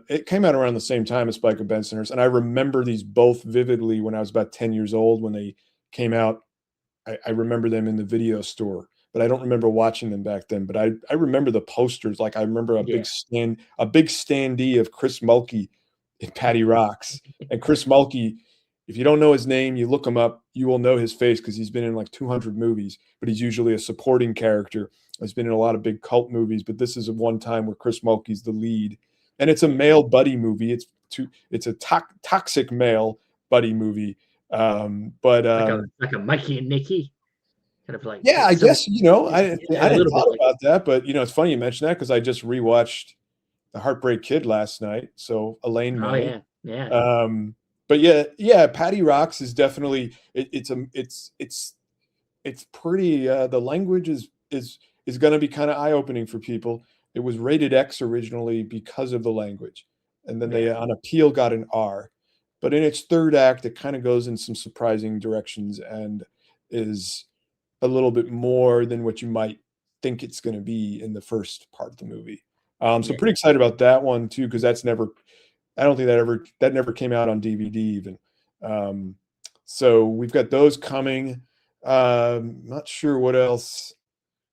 it came out around the same time as Spike of Bensonhurst. And I remember these both vividly when I was about 10 years old when they came out. I remember them in the video store, but I don't remember watching them back then. But I remember the posters. Like I remember a
Yeah,
big standee of Chris Mulkey in Patty Rocks. And Chris Mulkey, if you don't know his name, you look him up, you will know his face because he's been in like 200 movies, but he's usually a supporting character. He's been in a lot of big cult movies, but this is one time where Chris Mulkey's the lead. And it's a
yeah.
male buddy movie. It's a toxic male buddy movie. But
Like a Mikey and Nikki, kind of like
yeah, I
some,
guess, I
a
didn't
little bit
thought
like.
about that, but it's funny you mentioned that because I just rewatched The Heartbreak Kid last night. So Elaine
Oh
May.
yeah, yeah,
But yeah, Patty Rocks is definitely it's pretty. The language is going to be kind of eye opening for people. It was rated X originally because of the language, and then they
yeah,
on appeal got an R. But in its third act, it kind of goes in some surprising directions and is a little bit more than what you might think it's going to be in the first part of the movie. So
yeah.
pretty excited about that one too, because I don't think that never came out on DVD even. Um, so we've got those coming. Not sure what else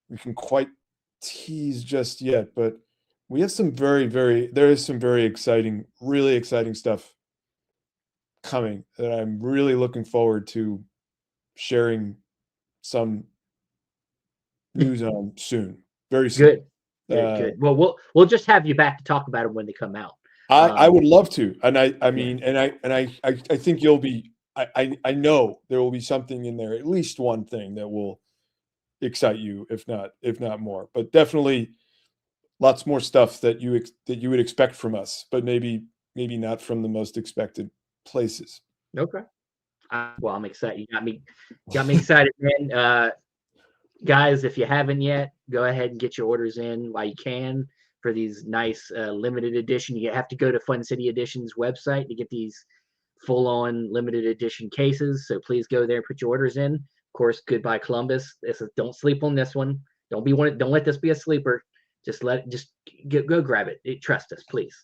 we can quite tease just yet, but we have some there is some very exciting, really exciting stuff coming that I'm really looking forward to sharing some news on soon, very soon.
Good, good, good. Well, we'll just have you back to talk about them when they come out.
I would love to, and I
Yeah,
mean, and I think you'll be. I know there will be something in there, at least one thing that will excite you, if not more. But definitely lots more stuff that you would expect from us, but maybe not from the most expected places.
okay. Well, I'm excited. You got me excited, man. Guys, if you haven't yet, go ahead and get your orders in while you can for these nice limited edition. You have to go to Fun City Edition's website to get these full-on limited edition cases. So please go there and put your orders in. Of course, goodbye Columbus. Don't sleep on this one. Don't let this be a sleeper. Just go grab it. Trust us, please.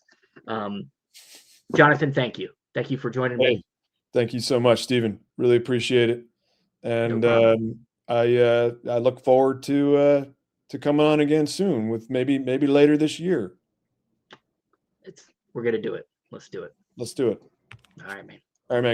Johnathan, thank you. Thank you for joining
Hey,
me.
thank you so much, Stephen. Really appreciate it,
No
and
problem.
I look forward to coming on again soon with maybe later this year.
We're gonna do it. Let's do it.
Let's do it.
All right, man.